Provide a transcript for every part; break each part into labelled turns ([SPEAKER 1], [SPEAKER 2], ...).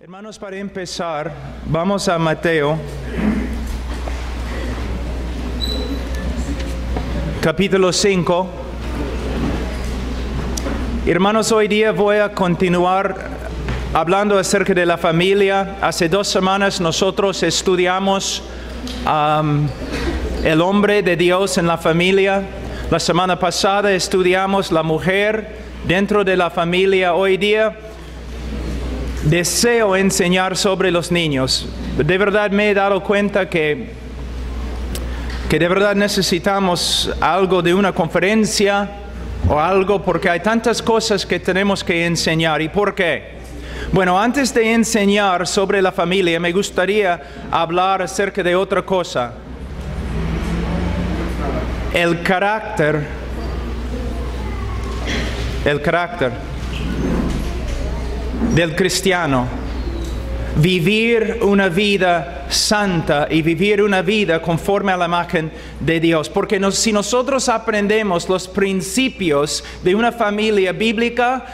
[SPEAKER 1] Hermanos, para empezar, vamos a Mateo, capítulo 5. Hermanos, hoy día voy a continuar hablando acerca de la familia. Hace 2 semanas nosotros estudiamos el hombre de Dios en la familia. La semana pasada estudiamos la mujer dentro de la familia. Hoy día deseo enseñar sobre los niños. De verdad me he dado cuenta que de verdad necesitamos algo de una conferencia o algo, porque hay tantas cosas que tenemos que enseñar. ¿Y por qué? Bueno, antes de enseñar sobre la familia, me gustaría hablar acerca de otra cosa. El carácter del cristiano. Vivir una vida santa y vivir una vida conforme a la imagen de Dios. Porque si nosotros aprendemos los principios de una familia bíblica,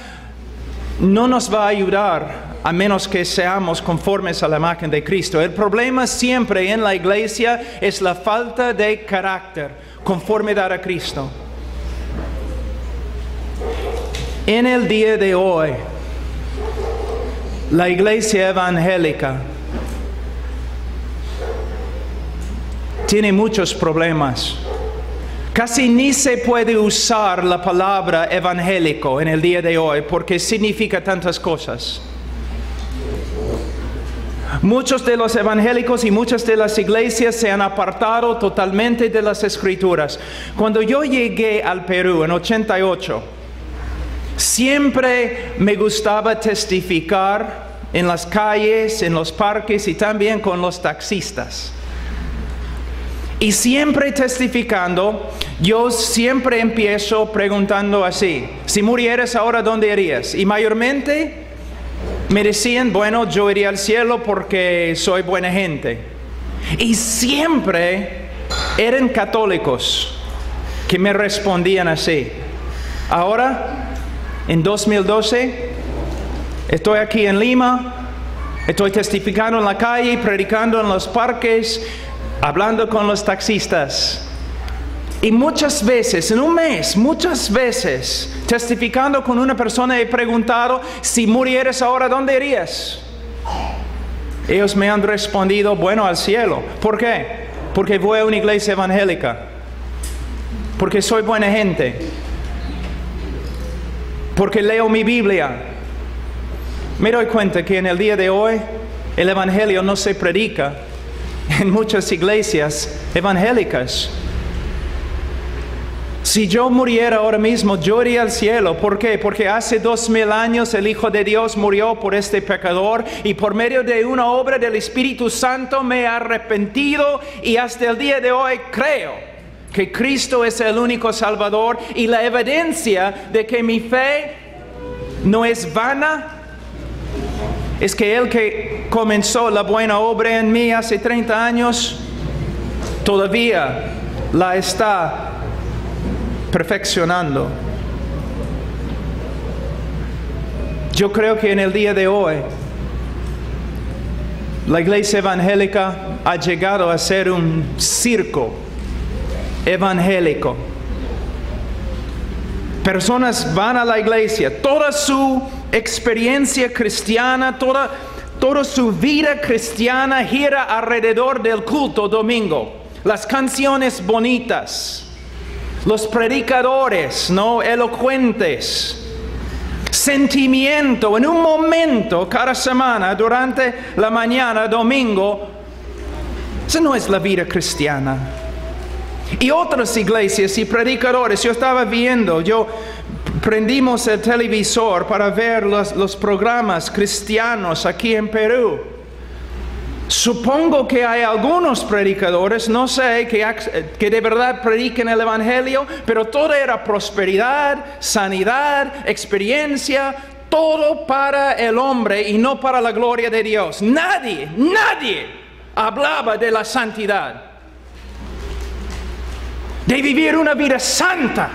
[SPEAKER 1] no nos va a ayudar a menos que seamos conformes a la imagen de Cristo. El problema siempre en la iglesia es la falta de carácter, conformidad a Cristo. En el día de hoy, la iglesia evangélica tiene muchos problemas. Casi ni se puede usar la palabra evangélico en el día de hoy porque significa tantas cosas. Muchos de los evangélicos y muchas de las iglesias se han apartado totalmente de las Escrituras. Cuando yo llegué al Perú en 88, siempre me gustaba testificar en las calles, en los parques y también con los taxistas. Y siempre testificando, yo siempre empiezo preguntando así: si murieras ahora, ¿dónde irías? Y mayormente me decían, bueno, yo iría al cielo porque soy buena gente. Y siempre eran católicos que me respondían así. Ahora, en 2012, estoy aquí en Lima, estoy testificando en la calle, predicando en los parques, hablando con los taxistas. Y muchas veces, en un mes, muchas veces, testificando con una persona, he preguntado, si murieras ahora, ¿dónde irías? Ellos me han respondido, bueno, al cielo. ¿Por qué? Porque voy a una iglesia evangélica. Porque soy buena gente. Porque leo mi Biblia. Me doy cuenta que en el día de hoy el evangelio no se predica en muchas iglesias evangélicas. Si yo muriera ahora mismo, yo iría al cielo. ¿Por qué? Porque hace 2000 años el Hijo de Dios murió por este pecador y por medio de una obra del Espíritu Santo me he arrepentido y hasta el día de hoy creo que Cristo es el único Salvador, y la evidencia de que mi fe no es vana es que el que comenzó la buena obra en mí hace 30 años, todavía la está perfeccionando. Yo creo que en el día de hoy, la iglesia evangélica ha llegado a ser un circo evangélico. Personas van a la iglesia, toda su experiencia cristiana, toda su vida cristiana gira alrededor del culto domingo. Las canciones bonitas, los predicadores, ¿no?, elocuentes, sentimiento en un momento cada semana durante la mañana, domingo. Esa no es la vida cristiana. Y otras iglesias y predicadores, yo estaba viendo, prendimos el televisor para ver los programas cristianos aquí en Perú. Supongo que hay algunos predicadores, no sé, que de verdad prediquen el evangelio, pero todo era prosperidad, sanidad, experiencia, todo para el hombre y no para la gloria de Dios. Nadie hablaba de la santidad, de vivir una vida santa,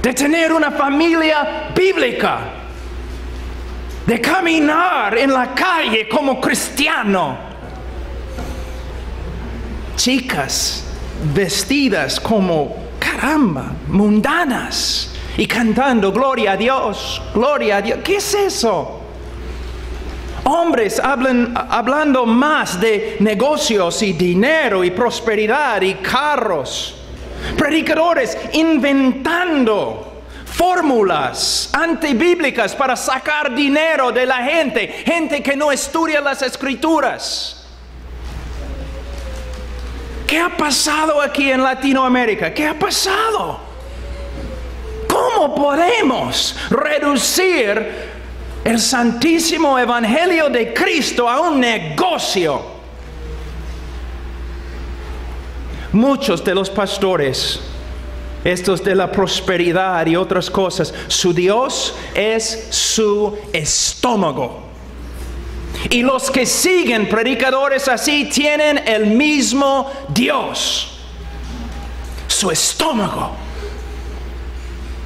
[SPEAKER 1] de tener una familia bíblica. de caminar en la calle como cristiano. Chicas vestidas como, caramba, mundanas y cantando gloria a Dios, gloria a Dios. ¿Qué es eso? Hombres hablando más de negocios y dinero y prosperidad y carros. Predicadores inventando fórmulas antibíblicas para sacar dinero de la gente. Gente que no estudia las Escrituras. ¿Qué ha pasado aquí en Latinoamérica? ¿Qué ha pasado? ¿Cómo podemos reducir el santísimo evangelio de Cristo a un negocio? Muchos de los pastores, estos de la prosperidad y otras cosas, su Dios es su estómago. Y los que siguen predicadores así tienen el mismo Dios, su estómago.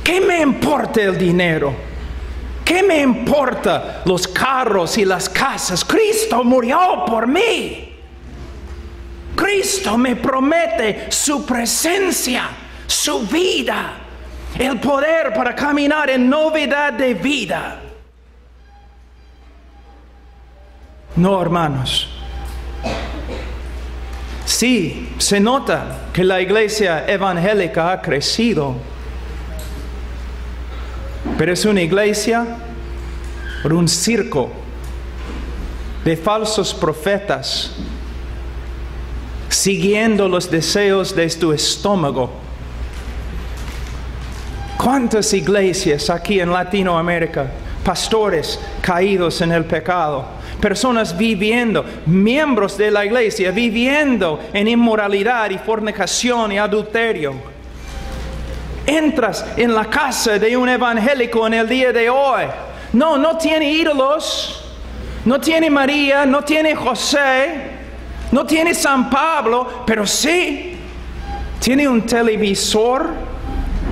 [SPEAKER 1] ¿Qué me importa el dinero? ¿Qué me importa los carros y las casas? Cristo murió por mí. Cristo me promete su presencia, su vida, el poder para caminar en novedad de vida. No, hermanos. Sí, se nota que la iglesia evangélica ha crecido, pero es una iglesia por un circo de falsos profetas siguiendo los deseos de tu estómago. ¿Cuántas iglesias aquí en Latinoamérica? Pastores caídos en el pecado. Personas viviendo, miembros de la iglesia, viviendo en inmoralidad y fornicación y adulterio. Entras en la casa de un evangélico en el día de hoy. No tiene ídolos. No tiene María, no tiene José, no tiene San Pablo, pero sí tiene un televisor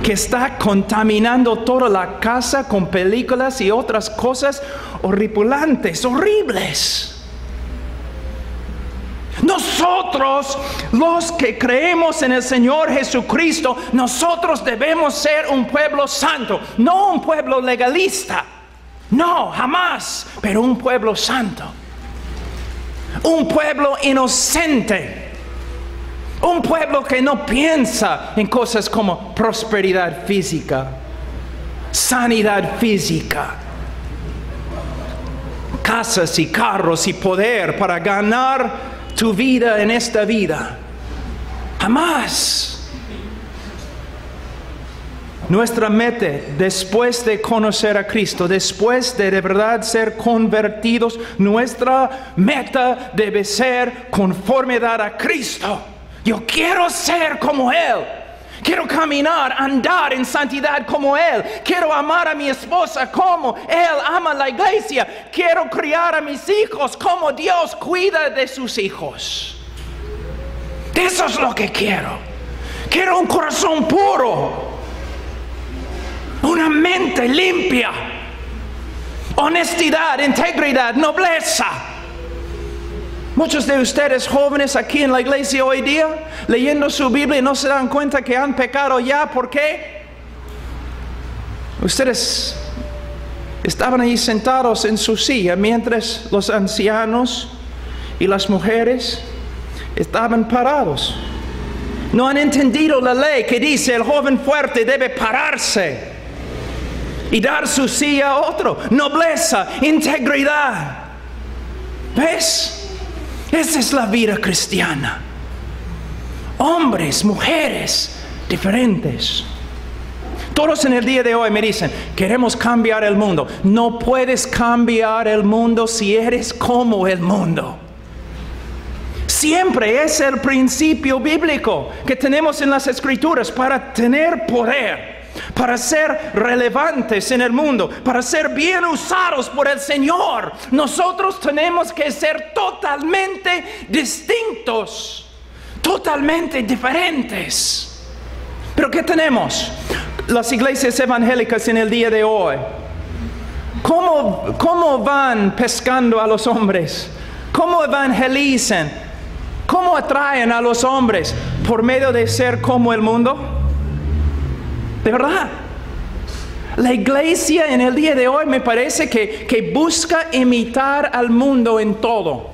[SPEAKER 1] que está contaminando toda la casa con películas y otras cosas horripilantes, horribles. Nosotros, los que creemos en el Señor Jesucristo, nosotros debemos ser un pueblo santo, no un pueblo legalista. No, jamás, pero un pueblo santo. Un pueblo inocente. Un pueblo que no piensa en cosas como prosperidad física, sanidad física, casas y carros y poder para ganar tu vida en esta vida. Jamás. Nuestra meta, después de conocer a Cristo, después de verdad ser convertidos, nuestra meta debe ser conformidad a Cristo. Yo quiero ser como Él. Quiero caminar, andar en santidad como Él. Quiero amar a mi esposa como Él ama a la iglesia. Quiero criar a mis hijos como Dios cuida de sus hijos. Eso es lo que quiero. Quiero un corazón puro. Una mente limpia. Honestidad, integridad, nobleza. Muchos de ustedes jóvenes aquí en la iglesia hoy día, leyendo su Biblia, no se dan cuenta que han pecado ya. ¿Por qué? Ustedes estaban ahí sentados en su silla mientras los ancianos y las mujeres estaban parados. No han entendido la ley que dice el joven fuerte debe pararse y dar su silla a otro. Nobleza, integridad. ¿Ves? Esa es la vida cristiana. Hombres, mujeres, diferentes. Todos en el día de hoy me dicen, queremos cambiar el mundo. No puedes cambiar el mundo si eres como el mundo. Siempre es el principio bíblico que tenemos en las Escrituras para tener poder, para ser relevantes en el mundo, para ser bien usados por el Señor. Nosotros tenemos que ser totalmente distintos, totalmente diferentes. ¿Pero qué tenemos? Las iglesias evangélicas en el día de hoy ¿Cómo van pescando a los hombres? ¿Cómo evangelizan? ¿Cómo atraen a los hombres? ¿Por medio de ser como el mundo? ¿De verdad? La iglesia en el día de hoy me parece que busca imitar al mundo en todo.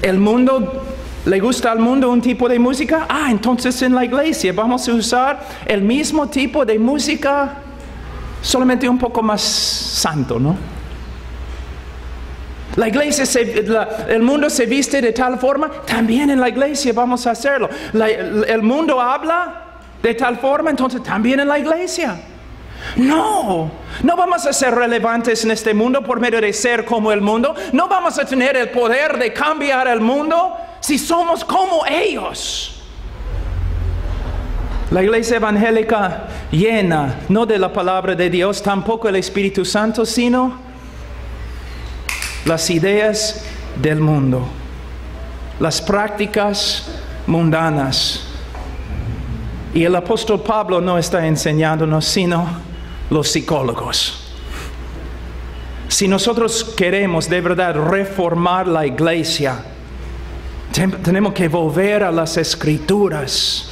[SPEAKER 1] El mundo, ¿le gusta al mundo un tipo de música? Entonces en la iglesia vamos a usar el mismo tipo de música, solamente un poco más santo, ¿no? La iglesia, el mundo se viste de tal forma, también en la iglesia vamos a hacerlo. El mundo habla de tal forma, entonces también en la iglesia. No vamos a ser relevantes en este mundo por medio de ser como el mundo. No vamos a tener el poder de cambiar el mundo si somos como ellos. La iglesia evangélica llena, no de la palabra de Dios, tampoco el Espíritu Santo, sino las ideas del mundo, las prácticas mundanas. Y el apóstol Pablo no está enseñándonos, sino los psicólogos. Si nosotros queremos de verdad reformar la iglesia, tenemos que volver a las Escrituras.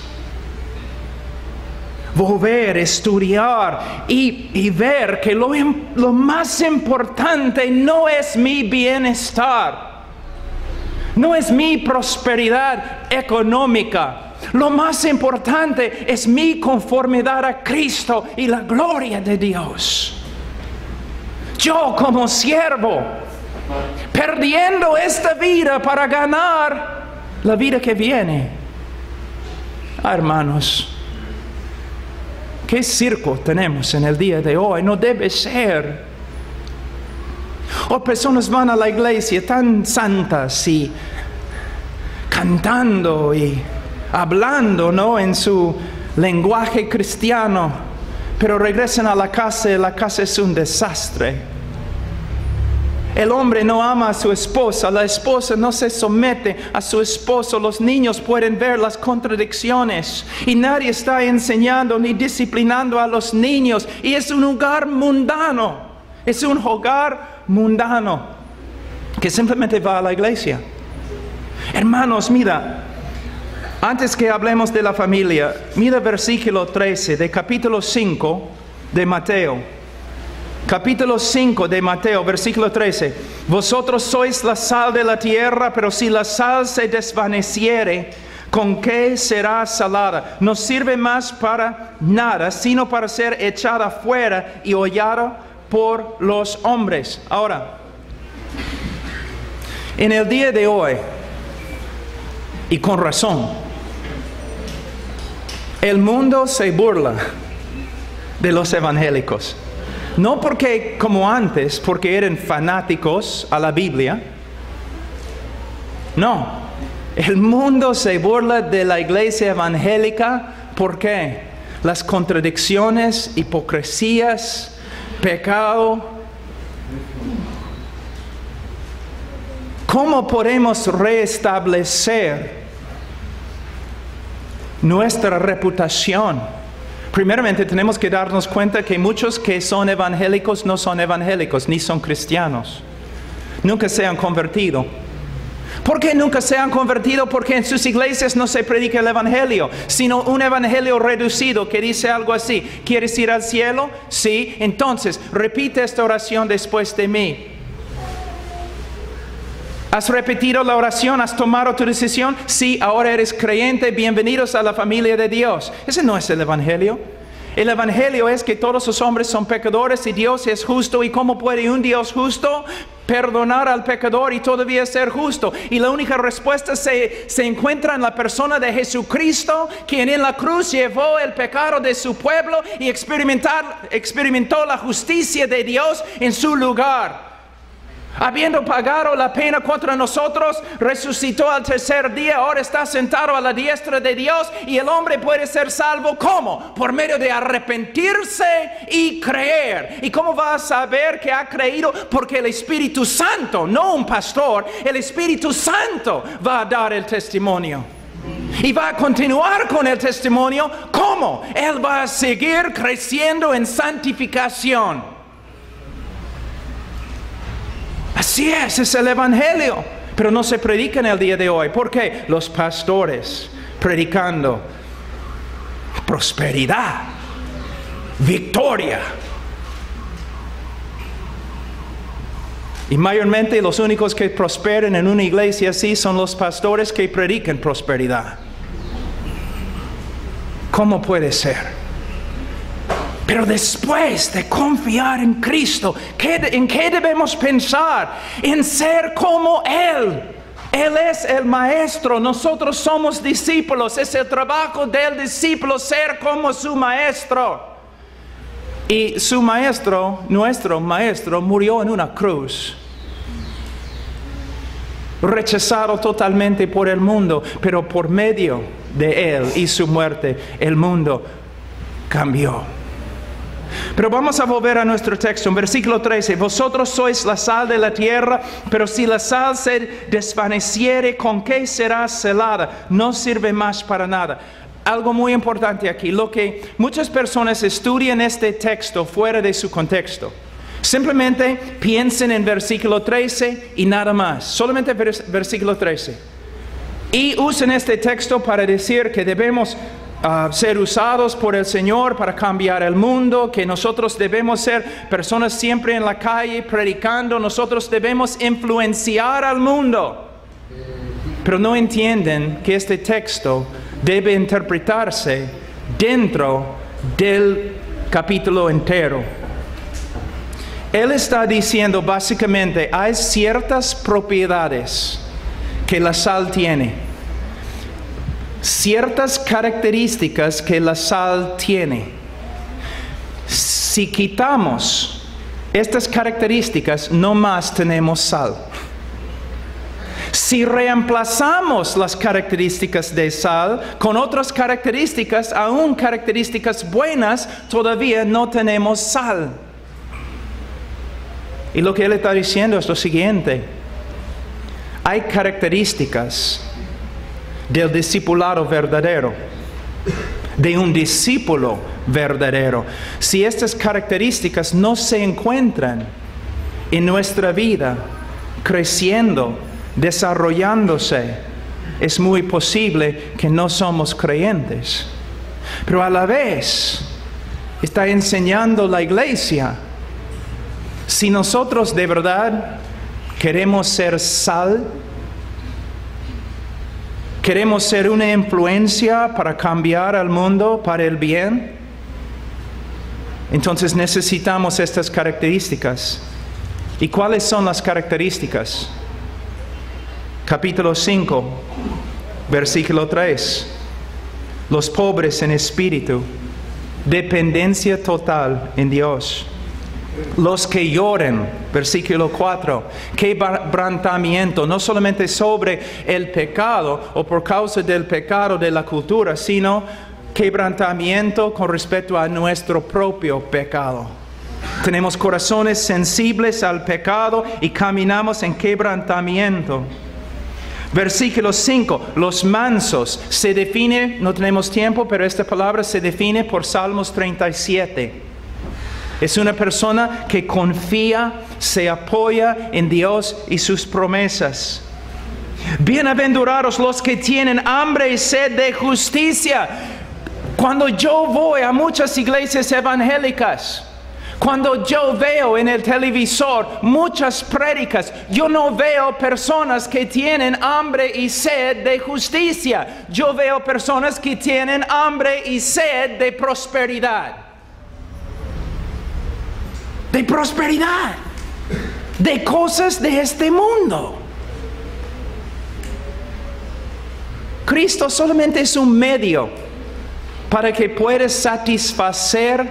[SPEAKER 1] Volver, estudiar y ver que lo más importante no es mi bienestar, no es mi prosperidad económica. Lo más importante es mi conformidad a Cristo y la gloria de Dios. Yo como siervo, perdiendo esta vida para ganar la vida que viene. Hermanos, ¿qué circo tenemos en el día de hoy? No debe ser. O personas van a la iglesia tan santas y cantando y hablando, ¿no?, en su lenguaje cristiano, pero regresan a la casa y la casa es un desastre. El hombre no ama a su esposa, la esposa no se somete a su esposo, los niños pueden ver las contradicciones y nadie está enseñando ni disciplinando a los niños, y es un hogar mundano, es un hogar mundano que simplemente va a la iglesia. Hermanos, mira, antes que hablemos de la familia, mira versículo 13 de capítulo 5 de Mateo. Capítulo 5 de Mateo, versículo 13. Vosotros sois la sal de la tierra, pero si la sal se desvaneciere, ¿con qué será salada? No sirve más para nada, sino para ser echada fuera y hollada por los hombres. Ahora, en el día de hoy, y con razón, el mundo se burla de los evangélicos. No porque como antes, porque eran fanáticos a la Biblia. No, el mundo se burla de la iglesia evangélica. ¿Por qué? Las contradicciones, hipocresías, pecado. ¿Cómo podemos restablecer nuestra reputación? Primeramente tenemos que darnos cuenta que muchos que son evangélicos no son evangélicos, ni son cristianos. Nunca se han convertido. ¿Por qué nunca se han convertido? Porque en sus iglesias no se predica el evangelio, sino un evangelio reducido que dice algo así: ¿quieres ir al cielo? Sí, entonces repite esta oración después de mí. ¿Has repetido la oración? ¿Has tomado tu decisión? Sí, ahora eres creyente. Bienvenidos a la familia de Dios. Ese no es el evangelio. El evangelio es que todos los hombres son pecadores y Dios es justo. ¿Y cómo puede un Dios justo perdonar al pecador y todavía ser justo? Y la única respuesta se encuentra en la persona de Jesucristo, quien en la cruz llevó el pecado de su pueblo y experimentó la justicia de Dios en su lugar. Habiendo pagado la pena contra nosotros, resucitó al tercer día, ahora está sentado a la diestra de Dios, y el hombre puede ser salvo. ¿Cómo? Por medio de arrepentirse y creer. ¿Y cómo va a saber que ha creído? Porque el Espíritu Santo, no un pastor, el Espíritu Santo va a dar el testimonio. Y va a continuar con el testimonio. ¿Cómo? Él va a seguir creciendo en santificación. Así es el Evangelio. Pero no se predica en el día de hoy. ¿Por qué? Los pastores predicando prosperidad, victoria. Y mayormente los únicos que prosperan en una iglesia así son los pastores que predican prosperidad. ¿Cómo puede ser? Pero después de confiar en Cristo, ¿en qué debemos pensar? En ser como Él. Él es el maestro, nosotros somos discípulos. Es el trabajo del discípulo ser como su maestro. Y su maestro, nuestro maestro, murió en una cruz. Rechazado totalmente por el mundo, pero por medio de Él y su muerte, el mundo cambió. Pero vamos a volver a nuestro texto, en versículo 13. Vosotros sois la sal de la tierra, pero si la sal se desvaneciere, ¿con qué será celada? No sirve más para nada. Algo muy importante aquí, lo que muchas personas estudian este texto fuera de su contexto. Simplemente piensen en versículo 13 y nada más, solamente versículo 13. Y usen este texto para decir que debemos ser usados por el Señor para cambiar el mundo, que nosotros debemos ser personas siempre en la calle predicando, nosotros debemos influenciar al mundo. Pero no entienden que este texto debe interpretarse dentro del capítulo entero. Él está diciendo básicamente, hay ciertas propiedades que la sal tiene. Ciertas características que la sal tiene. Si quitamos estas características, no más tenemos sal. Si reemplazamos las características de sal con otras características, aún características buenas, todavía no tenemos sal. Y lo que él está diciendo es lo siguiente. Hay características del discipulado verdadero, de un discípulo verdadero. Si estas características no se encuentran en nuestra vida, creciendo, desarrollándose, es muy posible que no somos creyentes. Pero a la vez, está enseñando la iglesia, si nosotros de verdad queremos ser sal, queremos ser una influencia para cambiar al mundo para el bien, entonces necesitamos estas características. ¿Y cuáles son las características? Capítulo 5, versículo 3. Los pobres en espíritu, dependencia total en Dios. Los que lloren, versículo 4, quebrantamiento, no solamente sobre el pecado o por causa del pecado de la cultura, sino quebrantamiento con respecto a nuestro propio pecado. Tenemos corazones sensibles al pecado y caminamos en quebrantamiento. Versículo 5, los mansos, se define, no tenemos tiempo, pero esta palabra se define por Salmos 37. Es una persona que confía, se apoya en Dios y sus promesas. Bienaventurados los que tienen hambre y sed de justicia. Cuando yo voy a muchas iglesias evangélicas, cuando yo veo en el televisor muchas prédicas, yo no veo personas que tienen hambre y sed de justicia. Yo veo personas que tienen hambre y sed de prosperidad. De prosperidad, de cosas de este mundo. Cristo solamente es un medio para que puedas satisfacer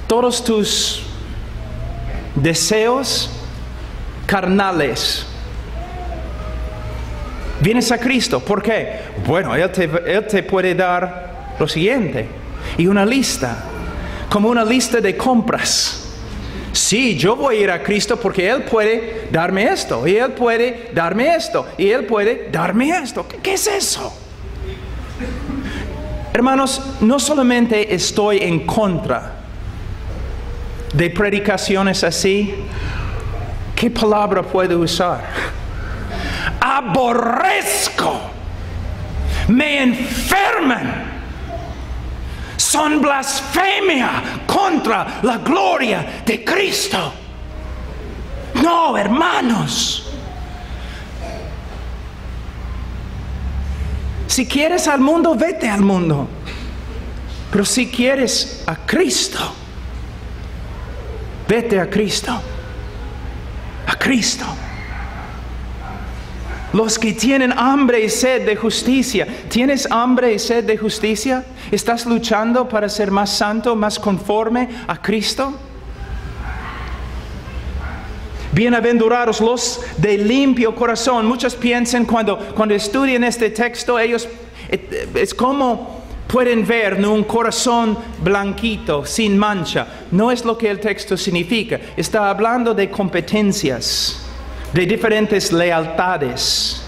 [SPEAKER 1] todos tus deseos carnales. Vienes a Cristo, ¿por qué? Bueno, Él te puede dar lo siguiente, y una lista. Como una lista de compras. Sí, yo voy a ir a Cristo porque Él puede darme esto, y Él puede darme esto, y Él puede darme esto. ¿Qué es eso? Hermanos, no solamente estoy en contra de predicaciones así, ¿Qué palabra puedo usar? Aborrezco. Me enferman. Son blasfemia contra la gloria de Cristo. No, hermanos. Si quieres al mundo, vete al mundo. Pero si quieres a Cristo, vete a Cristo. A Cristo. Los que tienen hambre y sed de justicia. ¿Tienes hambre y sed de justicia? ¿Estás luchando para ser más santo, más conforme a Cristo? Bienaventurados los de limpio corazón. Muchos piensan cuando estudian este texto, ellos es como pueden ver un corazón blanquito, sin mancha. No es lo que el texto significa. Está hablando de competencias, de diferentes lealtades.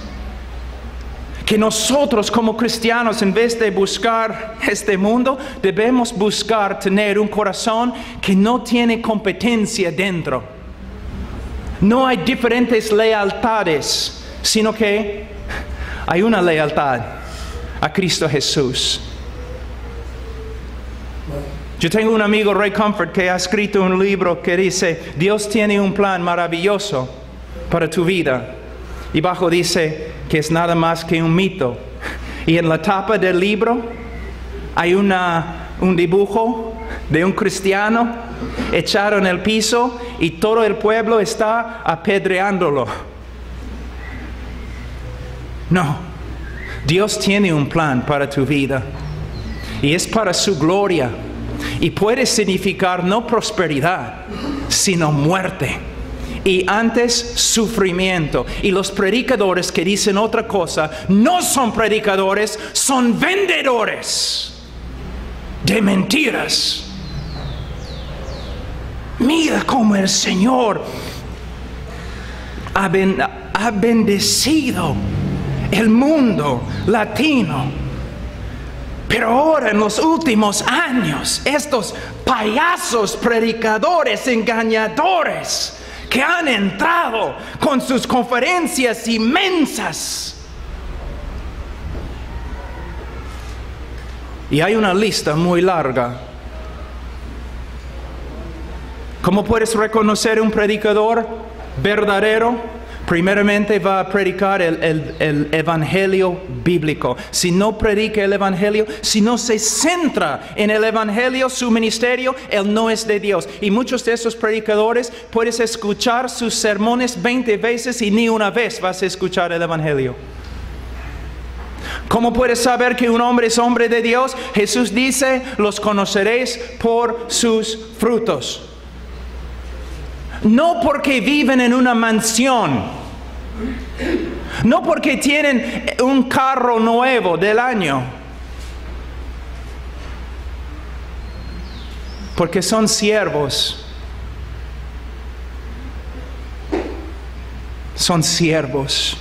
[SPEAKER 1] Que nosotros como cristianos, en vez de buscar este mundo, debemos buscar tener un corazón que no tiene competencia dentro. No hay diferentes lealtades, sino que hay una lealtad a Cristo Jesús. Yo tengo un amigo, Ray Comfort, que ha escrito un libro que dice, Dios tiene un plan maravilloso para tu vida. Y abajo dice que es nada más que un mito. Y en la tapa del libro hay un dibujo de un cristiano echado en el piso y todo el pueblo está apedreándolo. No, Dios tiene un plan para tu vida y es para su gloria y puede significar no prosperidad, sino muerte y antes sufrimiento. Y los predicadores que dicen otra cosa no son predicadores, son vendedores de mentiras. Mira cómo el Señor ha bendecido el mundo latino. Pero ahora en los últimos años, estos payasos predicadores engañadores que han entrado con sus conferencias inmensas. Y hay una lista muy larga. ¿Cómo puedes reconocer un predicador verdadero? Primeramente va a predicar el evangelio bíblico. Si no predica el evangelio, si no se centra en el evangelio, su ministerio, él no es de Dios. Y muchos de esos predicadores puedes escuchar sus sermones 20 veces y ni una vez vas a escuchar el evangelio. ¿Cómo puedes saber que un hombre es hombre de Dios? Jesús dice, los conoceréis por sus frutos. No porque viven en una mansión, no porque tienen un carro nuevo del año, porque son siervos. Son siervos.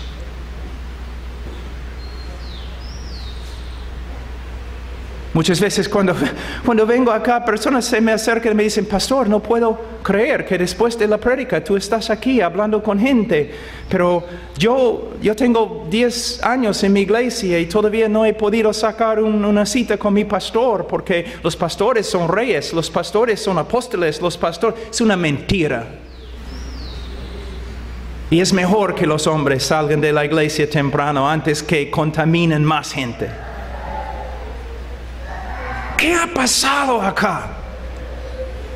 [SPEAKER 1] Muchas veces cuando vengo acá, personas se me acercan y me dicen, pastor, no puedo creer que después de la prédica tú estás aquí hablando con gente. Pero yo tengo 10 años en mi iglesia y todavía no he podido sacar una cita con mi pastor porque los pastores son reyes, los pastores son apóstoles, los pastores... Es una mentira. Y es mejor que los hombres salgan de la iglesia temprano antes que contaminen más gente. ¿Qué ha pasado acá?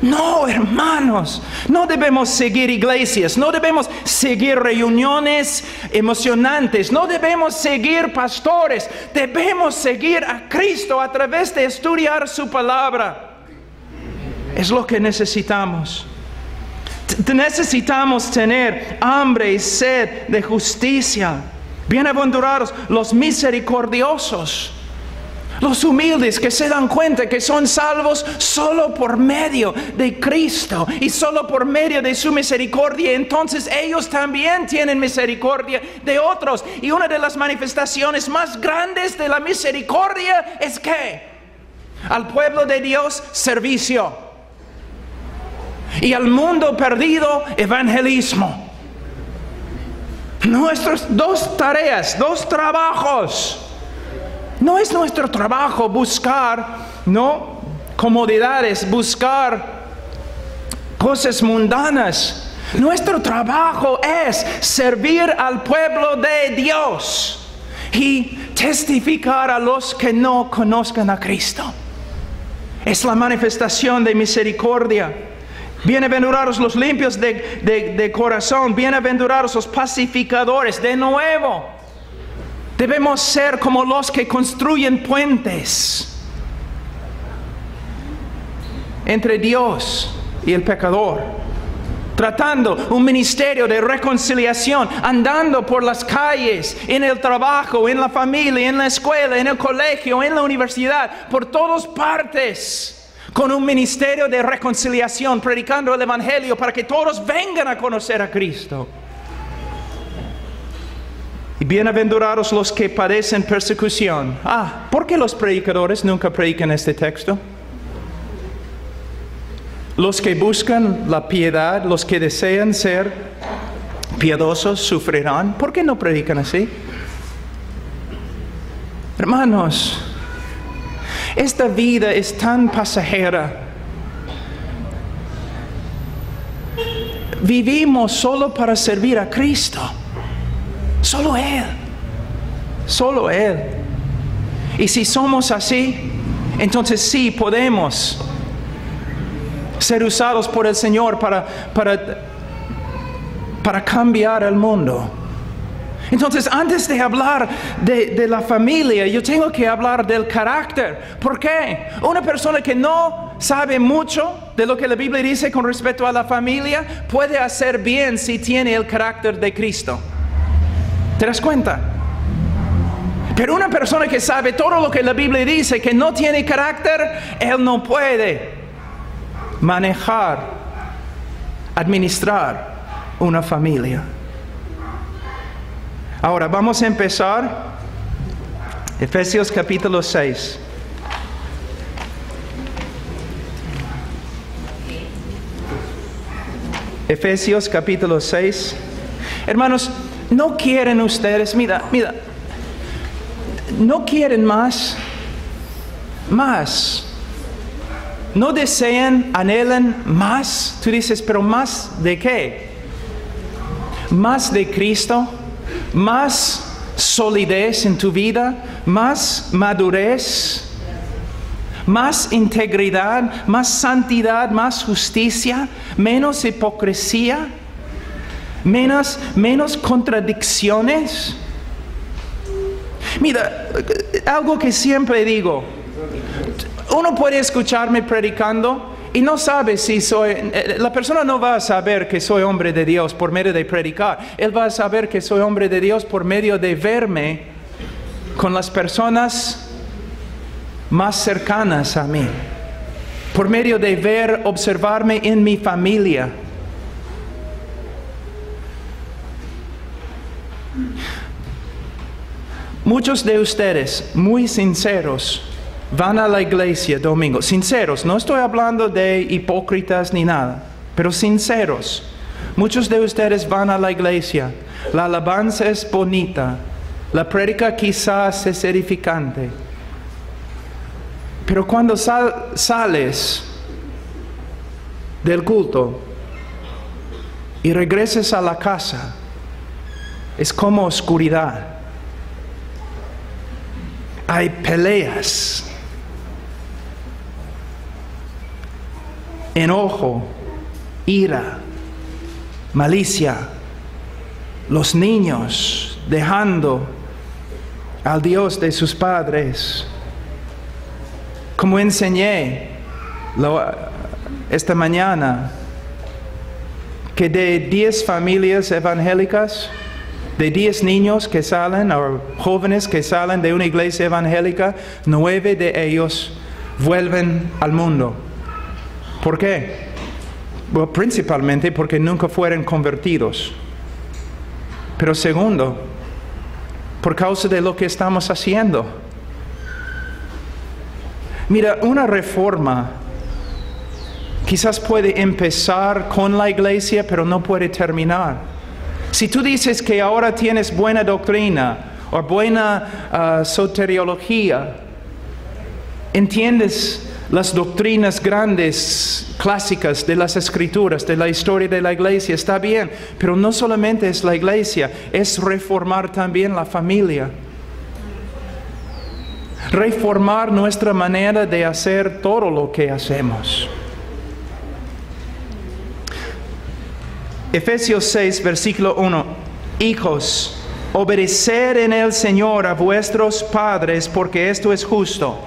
[SPEAKER 1] No, hermanos, no debemos seguir iglesias, no debemos seguir reuniones emocionantes, no debemos seguir pastores, debemos seguir a Cristo a través de estudiar su palabra. Es lo que necesitamos. Necesitamos tener hambre y sed de justicia. Bienaventurados los misericordiosos. Los humildes que se dan cuenta que son salvos solo por medio de Cristo y solo por medio de su misericordia. Entonces ellos también tienen misericordia de otros. Y una de las manifestaciones más grandes de la misericordia es que al pueblo de Dios, servicio. Y al mundo perdido, evangelismo. Nuestras dos tareas, dos trabajos. No es nuestro trabajo buscar, ¿no?, comodidades, buscar cosas mundanas. Nuestro trabajo es servir al pueblo de Dios y testificar a los que no conozcan a Cristo. Es la manifestación de misericordia. Bienaventurados los limpios de corazón, bienaventurados los pacificadores. De nuevo, debemos ser como los que construyen puentes entre Dios y el pecador, tratando un ministerio de reconciliación, andando por las calles, en el trabajo, en la familia, en la escuela, en el colegio, en la universidad, por todas partes, con un ministerio de reconciliación, predicando el Evangelio para que todos vengan a conocer a Cristo. Y bienaventurados los que padecen persecución. ¿Por qué los predicadores nunca predican este texto? Los que buscan la piedad, los que desean ser piadosos, sufrirán. ¿Por qué no predican así? Hermanos, esta vida es tan pasajera. Vivimos solo para servir a Cristo. Solo Él. Solo Él. Y si somos así, entonces sí podemos ser usados por el Señor para cambiar el mundo. Entonces, antes de hablar de la familia, yo tengo que hablar del carácter. ¿Por qué? Una persona que no sabe mucho de lo que la Biblia dice con respecto a la familia puede hacer bien si tiene el carácter de Cristo. ¿Te das cuenta? Pero una persona que sabe todo lo que la Biblia dice, que no tiene carácter, él no puede manejar, administrar una familia. Ahora vamos a empezar Efesios capítulo 6. Efesios capítulo 6. Hermanos, ¿no quieren ustedes, mira, no quieren más? ¿No desean, anhelan más? Tú dices, ¿pero más de qué? ¿Más de Cristo? ¿Más solidez en tu vida? ¿Más madurez? ¿Más integridad? ¿Más santidad? ¿Más justicia? ¿Menos hipocresía? ¿Menos contradicciones? Mira, algo que siempre digo. Uno puede escucharme predicando y no sabe si la persona no va a saber que soy hombre de Dios por medio de predicar. Él va a saber que soy hombre de Dios por medio de verme con las personas más cercanas a mí. Por medio de observarme en mi familia. Muchos de ustedes, muy sinceros, van a la iglesia domingo. Sinceros, no estoy hablando de hipócritas ni nada, pero sinceros. Muchos de ustedes van a la iglesia. La alabanza es bonita. La prédica quizás es edificante. Pero cuando sales del culto y regreses a la casa, es como oscuridad. Hay peleas, enojo, ira, malicia, los niños dejando al Dios de sus padres. Como enseñé esta mañana, que de 10 familias evangélicas, de 10 niños que salen, o jóvenes que salen de una iglesia evangélica, 9 de ellos vuelven al mundo. ¿Por qué? Bueno, principalmente porque nunca fueron convertidos. Pero segundo, por causa de lo que estamos haciendo. Mira, una reforma quizás puede empezar con la iglesia, pero no puede terminar. Si tú dices que ahora tienes buena doctrina o buena soteriología, entiendes las doctrinas grandes, clásicas de las Escrituras, de la historia de la iglesia, está bien, pero no solamente es la iglesia, es reformar también la familia. Reformar nuestra manera de hacer todo lo que hacemos. Efesios 6, versículo 1. Hijos, obedeced en el Señor a vuestros padres, porque esto es justo.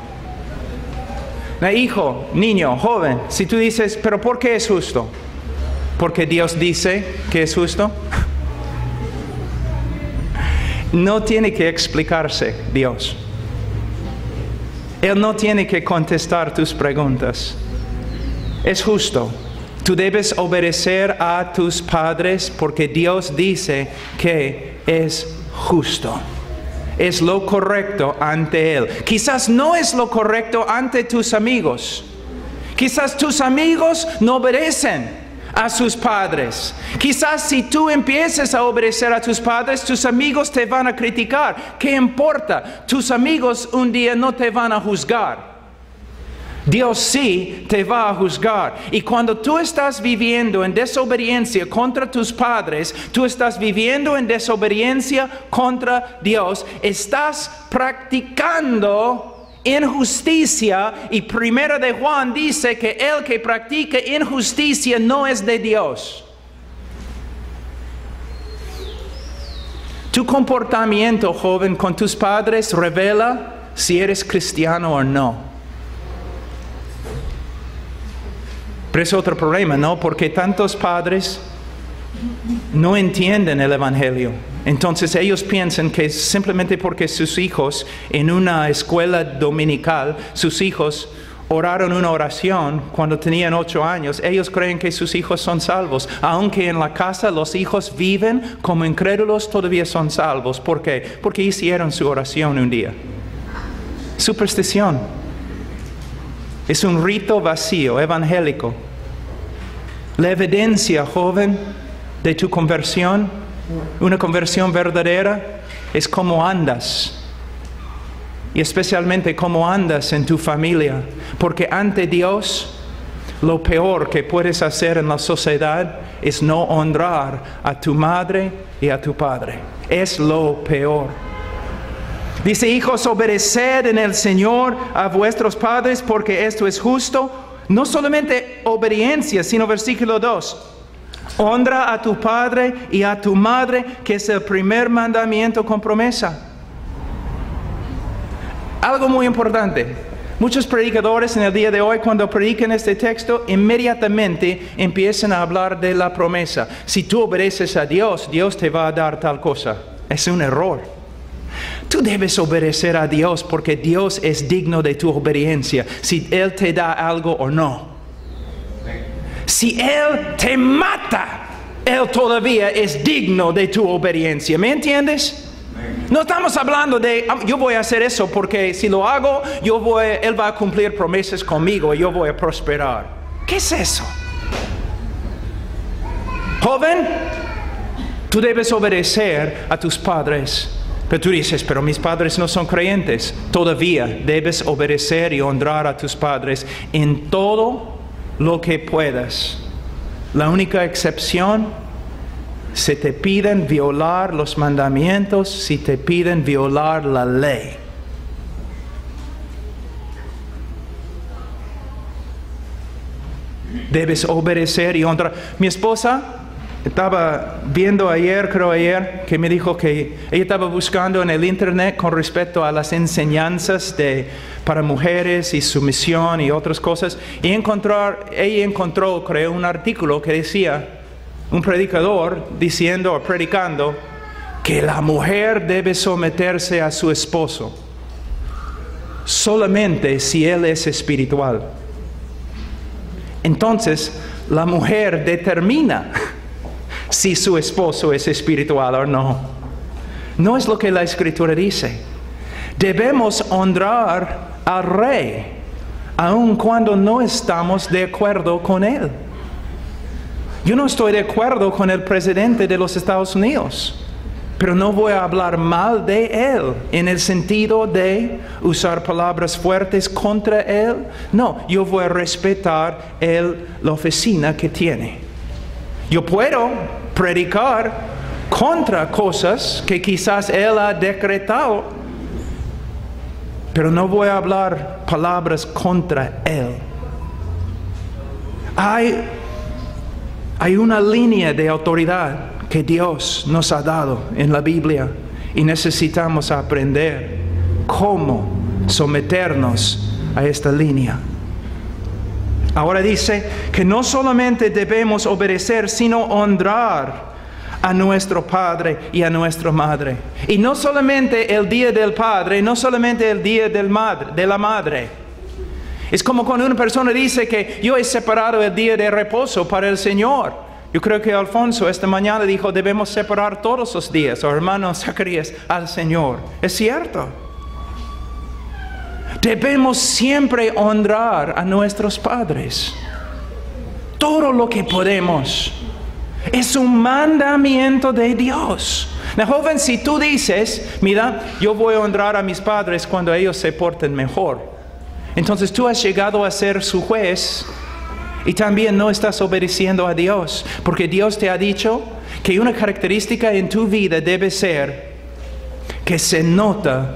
[SPEAKER 1] Hijo, niño, joven, si tú dices, ¿pero por qué es justo? ¿Porque Dios dice que es justo? No tiene que explicarse Dios. Él no tiene que contestar tus preguntas. Es justo. Tú debes obedecer a tus padres porque Dios dice que es justo. Es lo correcto ante Él. Quizás no es lo correcto ante tus amigos. Quizás tus amigos no obedecen a sus padres. Quizás si tú empieces a obedecer a tus padres, tus amigos te van a criticar. ¿Qué importa? Tus amigos un día no te van a juzgar. Dios sí te va a juzgar. Y cuando tú estás viviendo en desobediencia contra tus padres, tú estás viviendo en desobediencia contra Dios, estás practicando injusticia. Y Primera de Juan dice que el que practica injusticia no es de Dios. Tu comportamiento, joven, con tus padres revela si eres cristiano o no. Pero es otro problema, ¿no? Porque tantos padres no entienden el Evangelio. Entonces ellos piensan que simplemente porque sus hijos en una escuela dominical, sus hijos oraron una oración cuando tenían 8 años, ellos creen que sus hijos son salvos. Aunque en la casa los hijos viven como incrédulos, todavía son salvos. ¿Por qué? Porque hicieron su oración un día. Superstición. Es un rito vacío, evangélico. La evidencia, joven, de tu conversión, una conversión verdadera, es cómo andas. Y especialmente cómo andas en tu familia. Porque ante Dios, lo peor que puedes hacer en la sociedad es no honrar a tu madre y a tu padre. Es lo peor. Dice, hijos, obedeced en el Señor a vuestros padres, porque esto es justo. No solamente obediencia, sino versículo 2. Honra a tu padre y a tu madre, que es el primer mandamiento con promesa. Algo muy importante. Muchos predicadores en el día de hoy, cuando predican este texto, inmediatamente empiezan a hablar de la promesa. Si tú obedeces a Dios, Dios te va a dar tal cosa. Es un error. Tú debes obedecer a Dios porque Dios es digno de tu obediencia, si Él te da algo o no. Si Él te mata, Él todavía es digno de tu obediencia. ¿Me entiendes? No estamos hablando de, yo voy a hacer eso porque si lo hago, Él va a cumplir promesas conmigo y yo voy a prosperar. ¿Qué es eso? Joven, tú debes obedecer a tus padres. Pero tú dices, pero mis padres no son creyentes. Todavía debes obedecer y honrar a tus padres en todo lo que puedas. La única excepción, si te piden violar los mandamientos, si te piden violar la ley. Debes obedecer y honrar. Mi esposa estaba viendo ayer, que me dijo que ella estaba buscando en el internet con respecto a las enseñanzas para mujeres y sumisión y otras cosas. Y ella encontró, creo, un artículo que decía, un predicador diciendo o predicando que la mujer debe someterse a su esposo solamente si él es espiritual. Entonces, la mujer determina si su esposo es espiritual o no. No es lo que la Escritura dice. Debemos honrar al rey, aun cuando no estamos de acuerdo con él. Yo no estoy de acuerdo con el presidente de los Estados Unidos, pero no voy a hablar mal de él en el sentido de usar palabras fuertes contra él. No, yo voy a respetar la oficina que tiene. Yo puedo predicar contra cosas que quizás él ha decretado, pero no voy a hablar palabras contra él. Hay una línea de autoridad que Dios nos ha dado en la Biblia y necesitamos aprender cómo someternos a esta línea. Ahora dice que no solamente debemos obedecer, sino honrar a nuestro padre y a nuestra madre. Y no solamente el día del padre, no solamente el día de la madre. Es como cuando una persona dice que yo he separado el día de reposo para el Señor. Yo creo que Alfonso esta mañana dijo, debemos separar todos los días, o hermano Zacarías, al Señor. Es cierto. Debemos siempre honrar a nuestros padres. Todo lo que podemos. Es un mandamiento de Dios. Now, joven, si tú dices, mira, yo voy a honrar a mis padres cuando ellos se porten mejor, entonces tú has llegado a ser su juez y también no estás obedeciendo a Dios, porque Dios te ha dicho que una característica en tu vida debe ser que se nota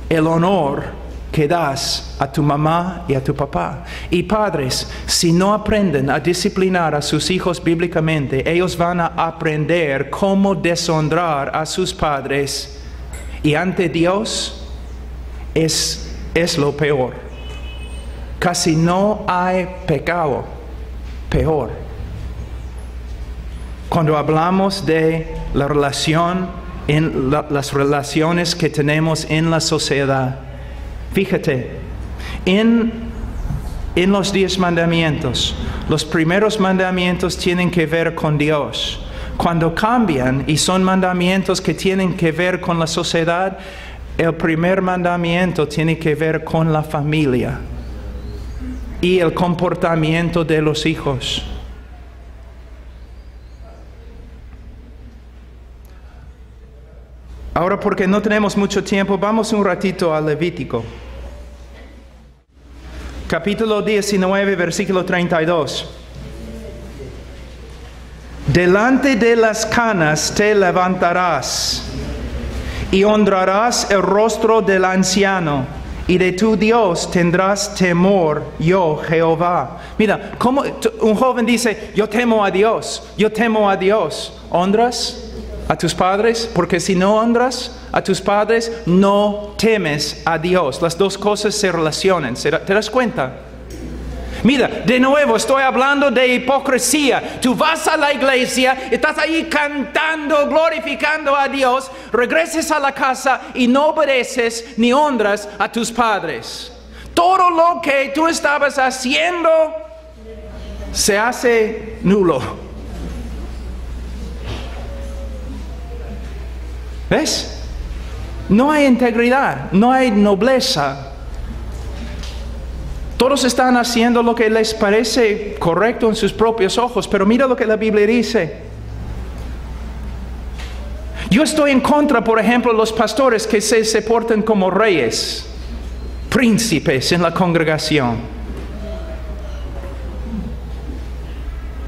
[SPEAKER 1] el honor que das a tu mamá y a tu papá. Y padres, si no aprenden a disciplinar a sus hijos bíblicamente, ellos van a aprender cómo deshonrar a sus padres, y ante Dios es lo peor. Casi no hay pecado peor. Cuando hablamos de la relación, las relaciones que tenemos en la sociedad, fíjate, en los 10 mandamientos, los primeros mandamientos tienen que ver con Dios. Cuando cambian y son mandamientos que tienen que ver con la sociedad, el primer mandamiento tiene que ver con la familia y el comportamiento de los hijos. Ahora, porque no tenemos mucho tiempo, vamos un ratito a Levítico. Capítulo 19, versículo 32. Delante de las canas te levantarás y honrarás el rostro del anciano, y de tu Dios tendrás temor, yo Jehová. Mira, como un joven dice, yo temo a Dios, yo temo a Dios. ¿Honras a tus padres? Porque si no honras a tus padres, no temes a Dios. Las dos cosas se relacionan. ¿Te das cuenta? Mira, de nuevo estoy hablando de hipocresía. Tú vas a la iglesia, estás ahí cantando, glorificando a Dios, regresas a la casa y no obedeces ni honras a tus padres. Todo lo que tú estabas haciendo se hace nulo. ¿Ves? No hay integridad, no hay nobleza. Todos están haciendo lo que les parece correcto en sus propios ojos, pero mira lo que la Biblia dice. Yo estoy en contra, por ejemplo, de los pastores que se portan como reyes, príncipes en la congregación.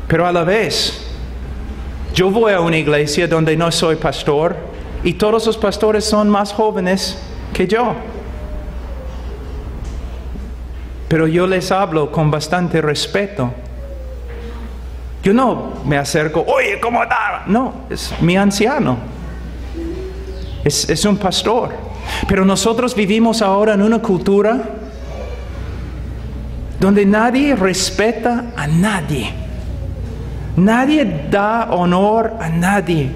[SPEAKER 1] Pero a la vez, yo voy a una iglesia donde no soy pastor y todos los pastores son más jóvenes que yo. Pero yo les hablo con bastante respeto. Yo no me acerco, oye, ¿cómo está? No, es mi anciano. Es un pastor. Pero nosotros vivimos ahora en una cultura donde nadie respeta a nadie. Nadie da honor a nadie.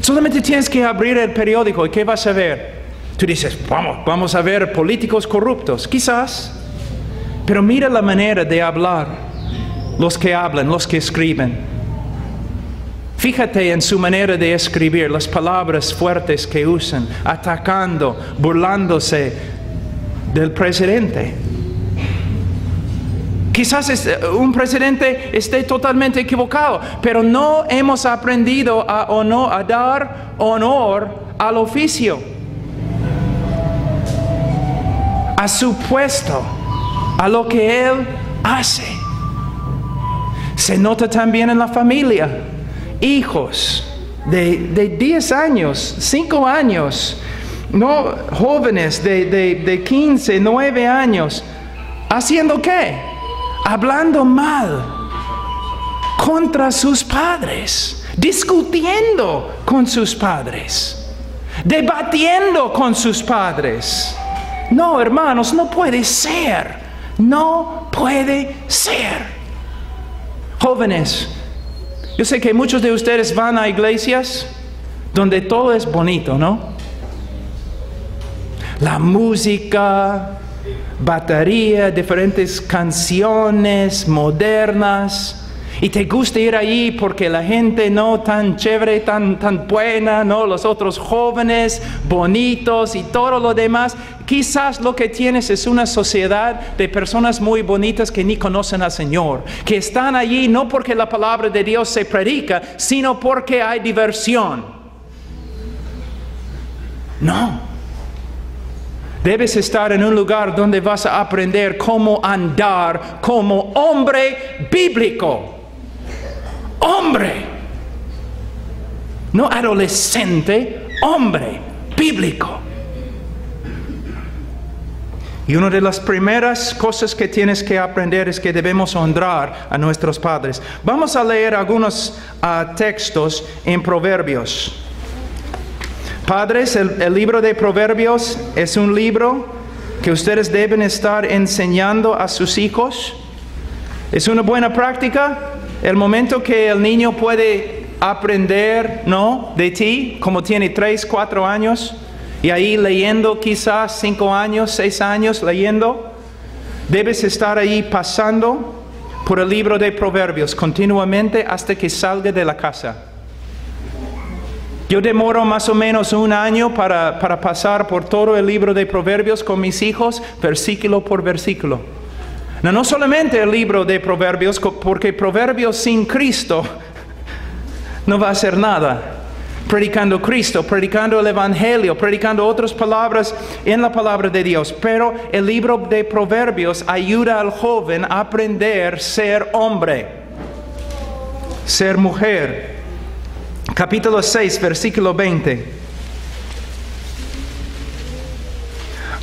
[SPEAKER 1] Solamente tienes que abrir el periódico y ¿qué vas a ver? Tú dices, vamos a ver políticos corruptos, quizás, pero mira la manera de hablar, los que hablan, los que escriben. Fíjate en su manera de escribir, las palabras fuertes que usan, atacando, burlándose del presidente. Quizás un presidente esté totalmente equivocado, pero no hemos aprendido a dar honor al oficio, a su puesto, a lo que él hace. Se nota también en la familia. Hijos de 10 años, 5 años, no, jóvenes de 15, 9 años, ¿haciendo qué? Hablando mal contra sus padres, discutiendo con sus padres, debatiendo con sus padres. No, hermanos, no puede ser. No puede ser. Jóvenes, yo sé que muchos de ustedes van a iglesias donde todo es bonito, ¿no? La música, batería, diferentes canciones modernas. Y te gusta ir allí porque la gente no tan chévere, tan buena, ¿no? Los otros jóvenes, bonitos y todo lo demás. Quizás lo que tienes es una sociedad de personas muy bonitas que ni conocen al Señor, que están allí no porque la palabra de Dios se predica, sino porque hay diversión. No. Debes estar en un lugar donde vas a aprender cómo andar como hombre bíblico. Hombre. No adolescente, hombre bíblico. Y una de las primeras cosas que tienes que aprender es que debemos honrar a nuestros padres. Vamos a leer algunos textos en Proverbios. Padres, el libro de Proverbios es un libro que ustedes deben estar enseñando a sus hijos. Es una buena práctica. El momento que el niño puede aprender, ¿no?, de ti, como tiene 3, 4 años, y ahí leyendo quizás 5 años, 6 años leyendo, debes estar ahí pasando por el libro de Proverbios continuamente hasta que salga de la casa. Yo demoro más o menos 1 año para pasar por todo el libro de Proverbios con mis hijos, versículo por versículo. No solamente el libro de Proverbios, porque Proverbios sin Cristo no va a hacer nada. Predicando Cristo, predicando el Evangelio, predicando otras palabras en la palabra de Dios. Pero el libro de Proverbios ayuda al joven a aprender a ser hombre, ser mujer. Capítulo 6, versículo 20.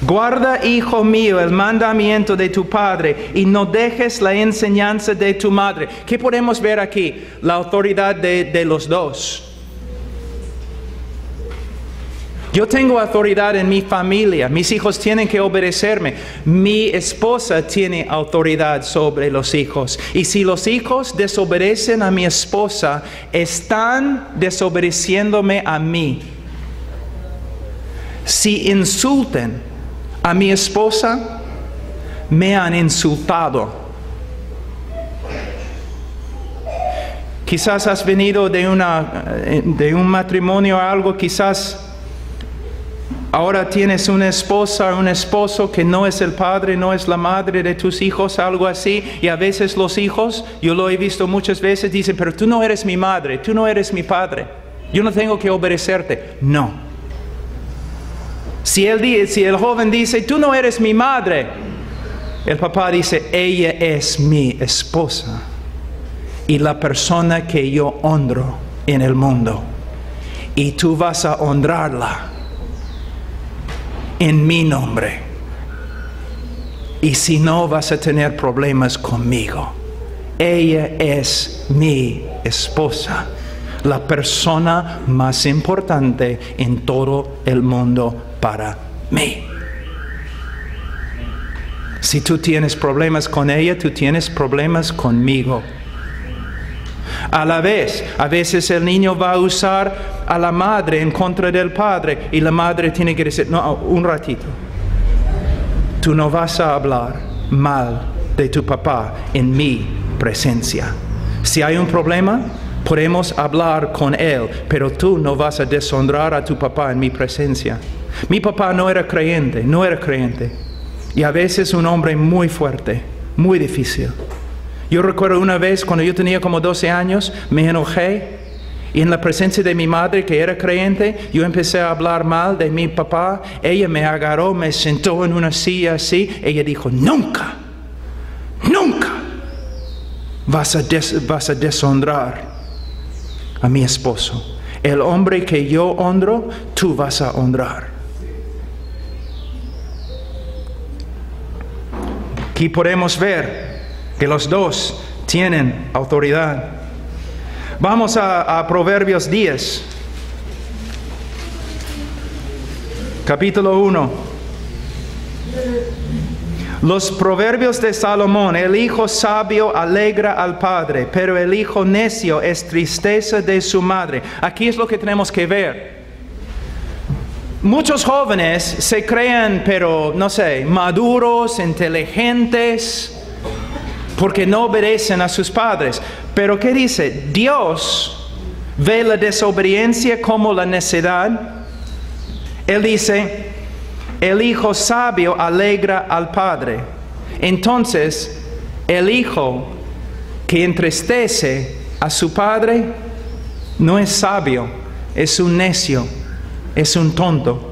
[SPEAKER 1] Guarda, hijo mío, el mandamiento de tu padre y no dejes la enseñanza de tu madre. ¿Qué podemos ver aquí? La autoridad de los dos. Yo tengo autoridad en mi familia. Mis hijos tienen que obedecerme. Mi esposa tiene autoridad sobre los hijos. Y si los hijos desobedecen a mi esposa, están desobedeciéndome a mí. Si insultan a mi esposa, me han insultado. Quizás has venido de un matrimonio o algo, quizás ahora tienes una esposa o un esposo que no es el padre, no es la madre de tus hijos, algo así. Y a veces los hijos, yo lo he visto muchas veces, dicen, pero tú no eres mi madre, tú no eres mi padre. Yo no tengo que obedecerte. No. Si el joven dice, tú no eres mi madre, el papá dice, ella es mi esposa y la persona que yo honro en el mundo. Y tú vas a honrarla en mi nombre. Y si no, vas a tener problemas conmigo. Ella es mi esposa, la persona más importante en todo el mundo para mí. Si tú tienes problemas con ella, tú tienes problemas conmigo. A la vez, a veces el niño va a usar a la madre en contra del padre y la madre tiene que decir, no, un ratito. Tú no vas a hablar mal de tu papá en mi presencia. Si hay un problema, podemos hablar con él, pero tú no vas a deshonrar a tu papá en mi presencia. Mi papá no era creyente. Y a veces un hombre muy fuerte. muy difícil. Yo recuerdo una vez cuando yo tenía como 12 años, me enojé y en la presencia de mi madre que era creyente, yo empecé a hablar mal de mi papá. Ella me agarró, me sentó en una silla así. Ella dijo, nunca vas a deshonrar a mi esposo. El hombre que yo honro, tú vas a honrar. Aquí podemos ver que los dos tienen autoridad. Vamos a Proverbios 10, capítulo 1. Los proverbios de Salomón: el hijo sabio alegra al padre, pero el hijo necio es tristeza de su madre. Aquí es lo que tenemos que ver. Muchos jóvenes se creen, pero no sé, maduros, inteligentes, porque no obedecen a sus padres. Pero ¿qué dice? Dios ve la desobediencia como la necedad. Él dice, el hijo sabio alegra al padre. Entonces, el hijo que entristece a su padre no es sabio, es un necio, es un tonto.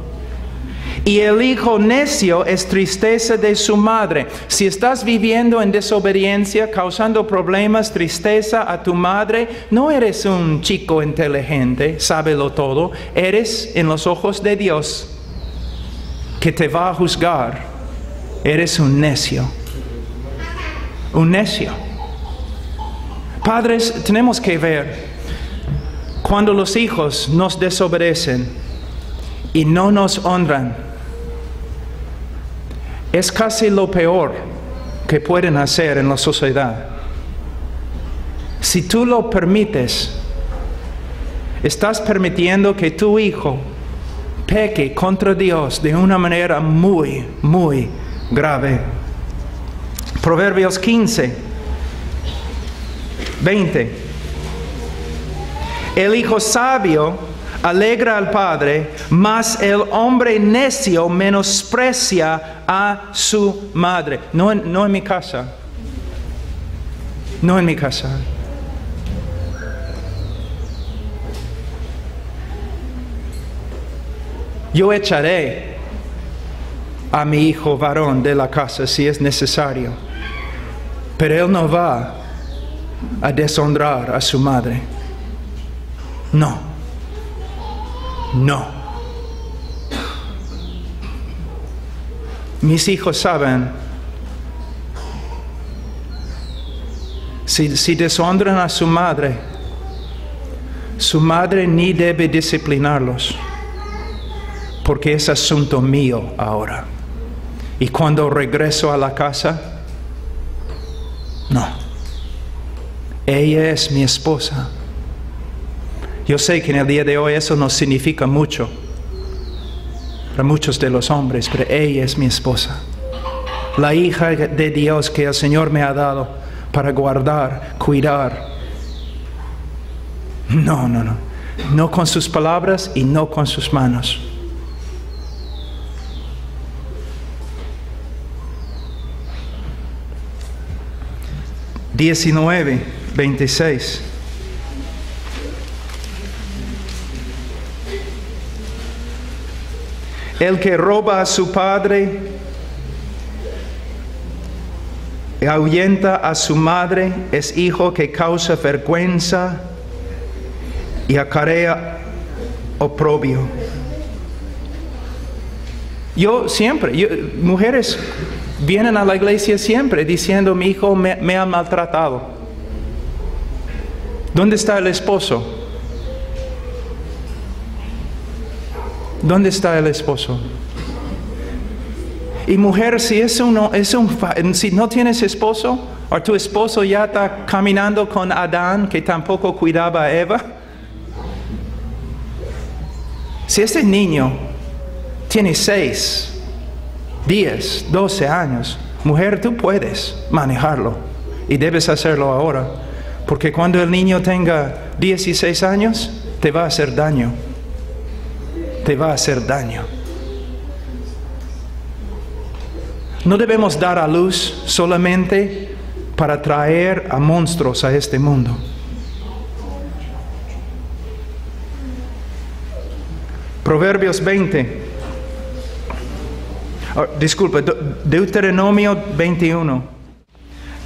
[SPEAKER 1] Y el hijo necio es tristeza de su madre. Si estás viviendo en desobediencia, causando problemas, tristeza a tu madre, no eres un chico inteligente, sábelo todo. Eres, en los ojos de Dios, que te va a juzgar, eres un necio. Un necio. Padres, tenemos que ver, cuando los hijos nos desobedecen y no nos honran, es casi lo peor que pueden hacer en la sociedad. Si tú lo permites, estás permitiendo que tu hijo peque contra Dios de una manera muy, muy grave. Proverbios 15, 20. El hijo sabio alegra al padre, mas el hombre necio menosprecia a su madre. No en mi casa. No en mi casa. Yo echaré a mi hijo varón de la casa si es necesario, pero él no va a deshonrar a su madre. No. No. Mis hijos saben, si deshonran a su madre ni debe disciplinarlos, porque es asunto mío ahora. Y cuando regreso a la casa, no. Ella es mi esposa. Yo sé que en el día de hoy eso no significa mucho para muchos de los hombres, pero ella es mi esposa. La hija de Dios que el Señor me ha dado para guardar, cuidar. No. No con sus palabras y no con sus manos. Diecinueve, 26. El que roba a su padre y ahuyenta a su madre es hijo que causa vergüenza y acarrea oprobio. Mujeres vienen a la iglesia siempre diciendo, mi hijo me ha maltratado. ¿Dónde está el esposo? ¿Dónde está el esposo? Y mujer, si no tienes esposo, o tu esposo ya está caminando con Adán, que tampoco cuidaba a Eva. Si ese niño tiene 6, 10, 12 años, mujer, tú puedes manejarlo. Y debes hacerlo ahora. Porque cuando el niño tenga 16 años, te va a hacer daño. Te va a hacer daño. No debemos dar a luz solamente para traer a monstruos a este mundo. Proverbios 20. Deuteronomio 21.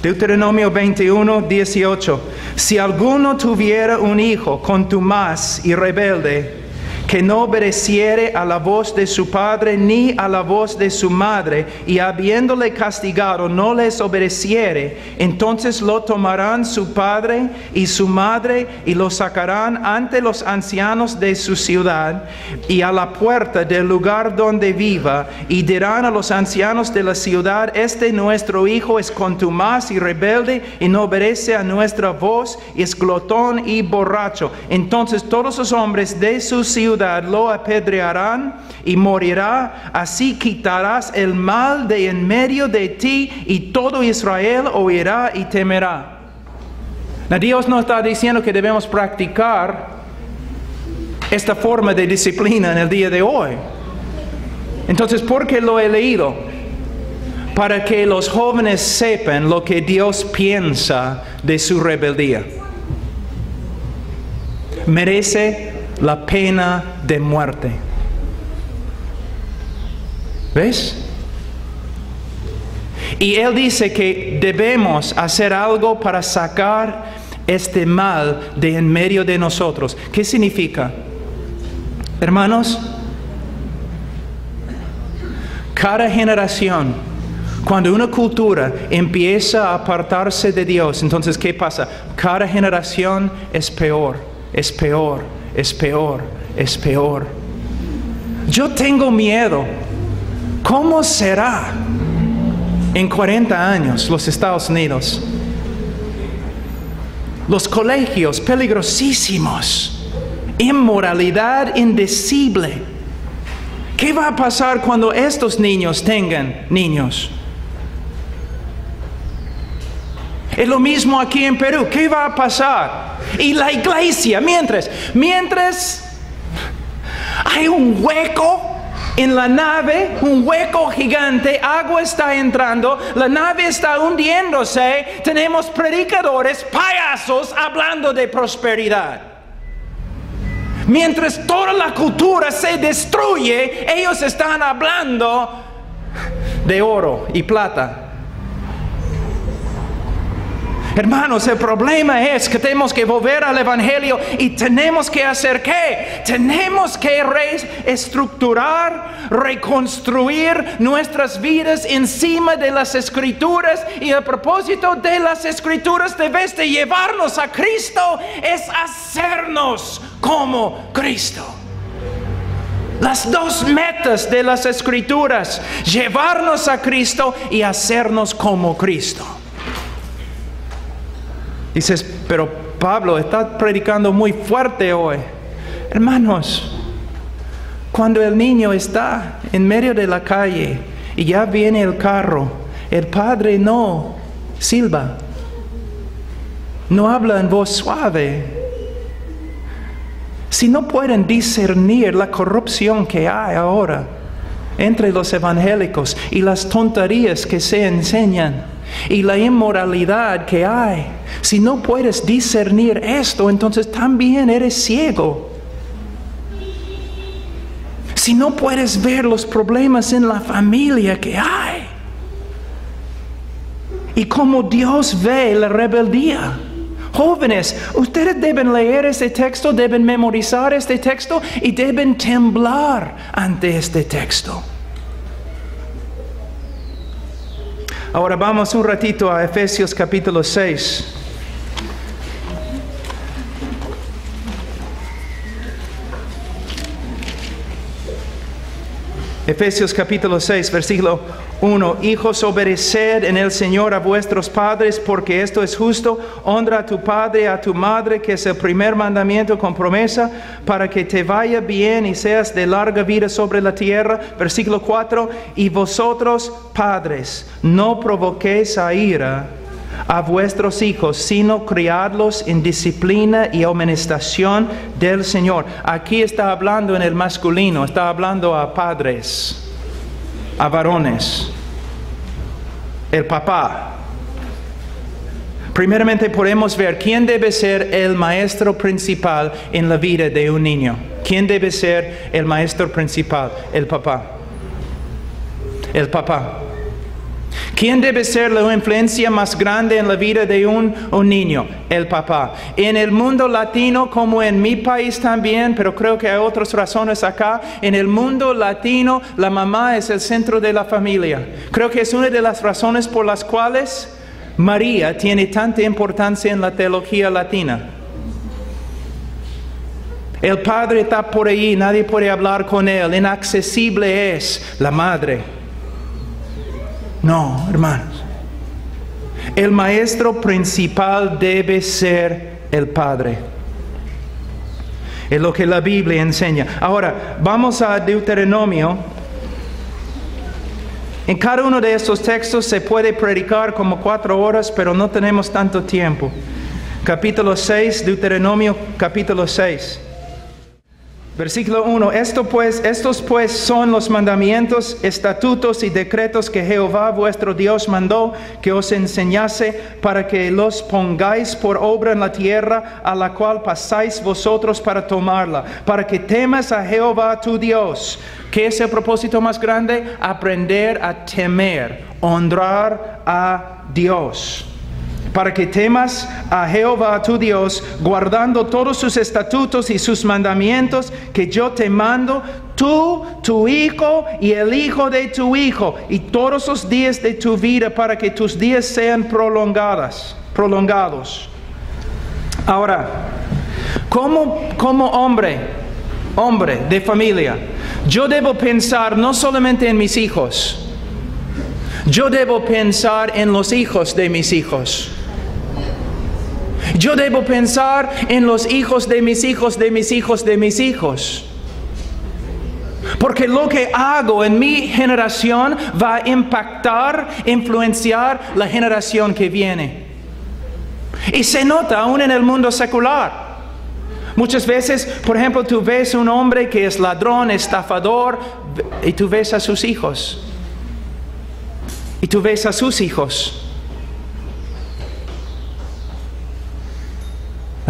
[SPEAKER 1] Deuteronomio 21, 18. Si alguno tuviera un hijo contumaz y rebelde, que no obedeciere a la voz de su padre ni a la voz de su madre, y habiéndole castigado no les obedeciere, entonces lo tomarán su padre y su madre y lo sacarán ante los ancianos de su ciudad y a la puerta del lugar donde viva, y dirán a los ancianos de la ciudad: este nuestro hijo es contumaz y rebelde y no obedece a nuestra voz, y es glotón y borracho. Entonces todos los hombres de su ciudad lo apedrearán y morirá. Así quitarás el mal de en medio de ti, y todo Israel oirá y temerá. Dios no está diciendo que debemos practicar esta forma de disciplina en el día de hoy. Entonces, ¿por qué lo he leído? Para que los jóvenes sepan lo que Dios piensa de su rebeldía. Merece la pena de muerte. ¿Ves? Y Él dice que debemos hacer algo para sacar este mal de en medio de nosotros. ¿Qué significa? Hermanos, cada generación, cuando una cultura empieza a apartarse de Dios, entonces ¿qué pasa? Cada generación es peor, es peor, es peor, es peor. Yo tengo miedo. ¿Cómo será en 40 años los Estados Unidos? Los colegios peligrosísimos, inmoralidad indecible. ¿Qué va a pasar cuando estos niños tengan niños? Es lo mismo aquí en Perú. ¿Qué va a pasar? Y la iglesia, mientras hay un hueco en la nave, un hueco gigante, agua está entrando, la nave está hundiéndose, tenemos predicadores, payasos hablando de prosperidad. Mientras toda la cultura se destruye, ellos están hablando de oro y plata. Hermanos, el problema es que tenemos que volver al Evangelio y tenemos que hacer ¿qué? Tenemos que reestructurar, reconstruir nuestras vidas encima de las Escrituras. Y el propósito de las Escrituras, de vez de llevarnos a Cristo, es hacernos como Cristo. Las dos metas de las Escrituras: llevarnos a Cristo y hacernos como Cristo. Dices, pero Pablo está predicando muy fuerte hoy. Hermanos, cuando el niño está en medio de la calle y ya viene el carro, el padre no silba, no habla en voz suave. Si no pueden discernir la corrupción que hay ahora entre los evangélicos y las tonterías que se enseñan y la inmoralidad que hay, si no puedes discernir esto, entonces también eres ciego. Si no puedes ver los problemas en la familia que hay y cómo Dios ve la rebeldía. Jóvenes, ustedes deben leer este texto, deben memorizar este texto y deben temblar ante este texto. Ahora vamos un ratito a Efesios capítulo 6. Efesios capítulo 6, versículo 1. Hijos, obedeced en el Señor a vuestros padres, porque esto es justo. Honra a tu padre y a tu madre, que es el primer mandamiento con promesa, para que te vaya bien y seas de larga vida sobre la tierra. Versículo 4. Y vosotros, padres, no provoquéis a ira a vuestros hijos, sino criadlos en disciplina y amonestación del Señor. Aquí está hablando en el masculino, está hablando a padres, a varones. el papá. Primeramente podemos ver quién debe ser el maestro principal en la vida de un niño. ¿Quién debe ser el maestro principal? El papá. El papá. ¿Quién debe ser la influencia más grande en la vida de un niño? El papá. En el mundo latino, como en mi país también, pero creo que hay otras razones acá, en el mundo latino la mamá es el centro de la familia. Creo que es una de las razones por las cuales María tiene tanta importancia en la teología latina. El padre está por ahí, nadie puede hablar con él, inaccesible es la madre. No, hermanos. El maestro principal debe ser el padre. Es lo que la Biblia enseña. Ahora, vamos a Deuteronomio. En cada uno de estos textos se puede predicar como 4 horas, pero no tenemos tanto tiempo. Capítulo 6, Deuteronomio capítulo 6. Versículo 1, estos pues son los mandamientos, estatutos y decretos que Jehová vuestro Dios mandó que os enseñase para que los pongáis por obra en la tierra a la cual pasáis vosotros para tomarla, para que temas a Jehová tu Dios. ¿Qué es el propósito más grande? Aprender a temer, honrar a Dios. Para que temas a Jehová tu Dios, guardando todos sus estatutos y sus mandamientos que yo te mando, tú, tu hijo y el hijo de tu hijo, y todos los días de tu vida, para que tus días sean prolongados. Ahora, como hombre de familia, yo debo pensar no solamente en mis hijos, yo debo pensar en los hijos de mis hijos. Yo debo pensar en los hijos de mis hijos, de mis hijos, de mis hijos. Porque lo que hago en mi generación va a impactar, influenciar la generación que viene. Y se nota aún en el mundo secular. Muchas veces, por ejemplo, tú ves un hombre que es ladrón, estafador, y tú ves a sus hijos. Y tú ves a sus hijos.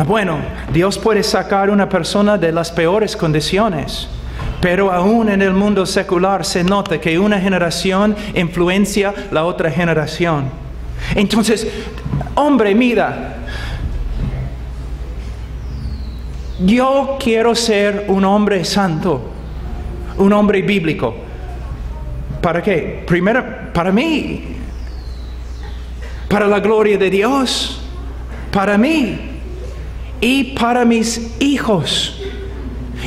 [SPEAKER 1] Bueno, Dios puede sacar a una persona de las peores condiciones, pero aún en el mundo secular se nota que una generación influencia la otra generación. Entonces, hombre, mira, yo quiero ser un hombre santo, un hombre bíblico. ¿Para qué? Primero, para mí, para la gloria de Dios, para mí. Y para mis hijos.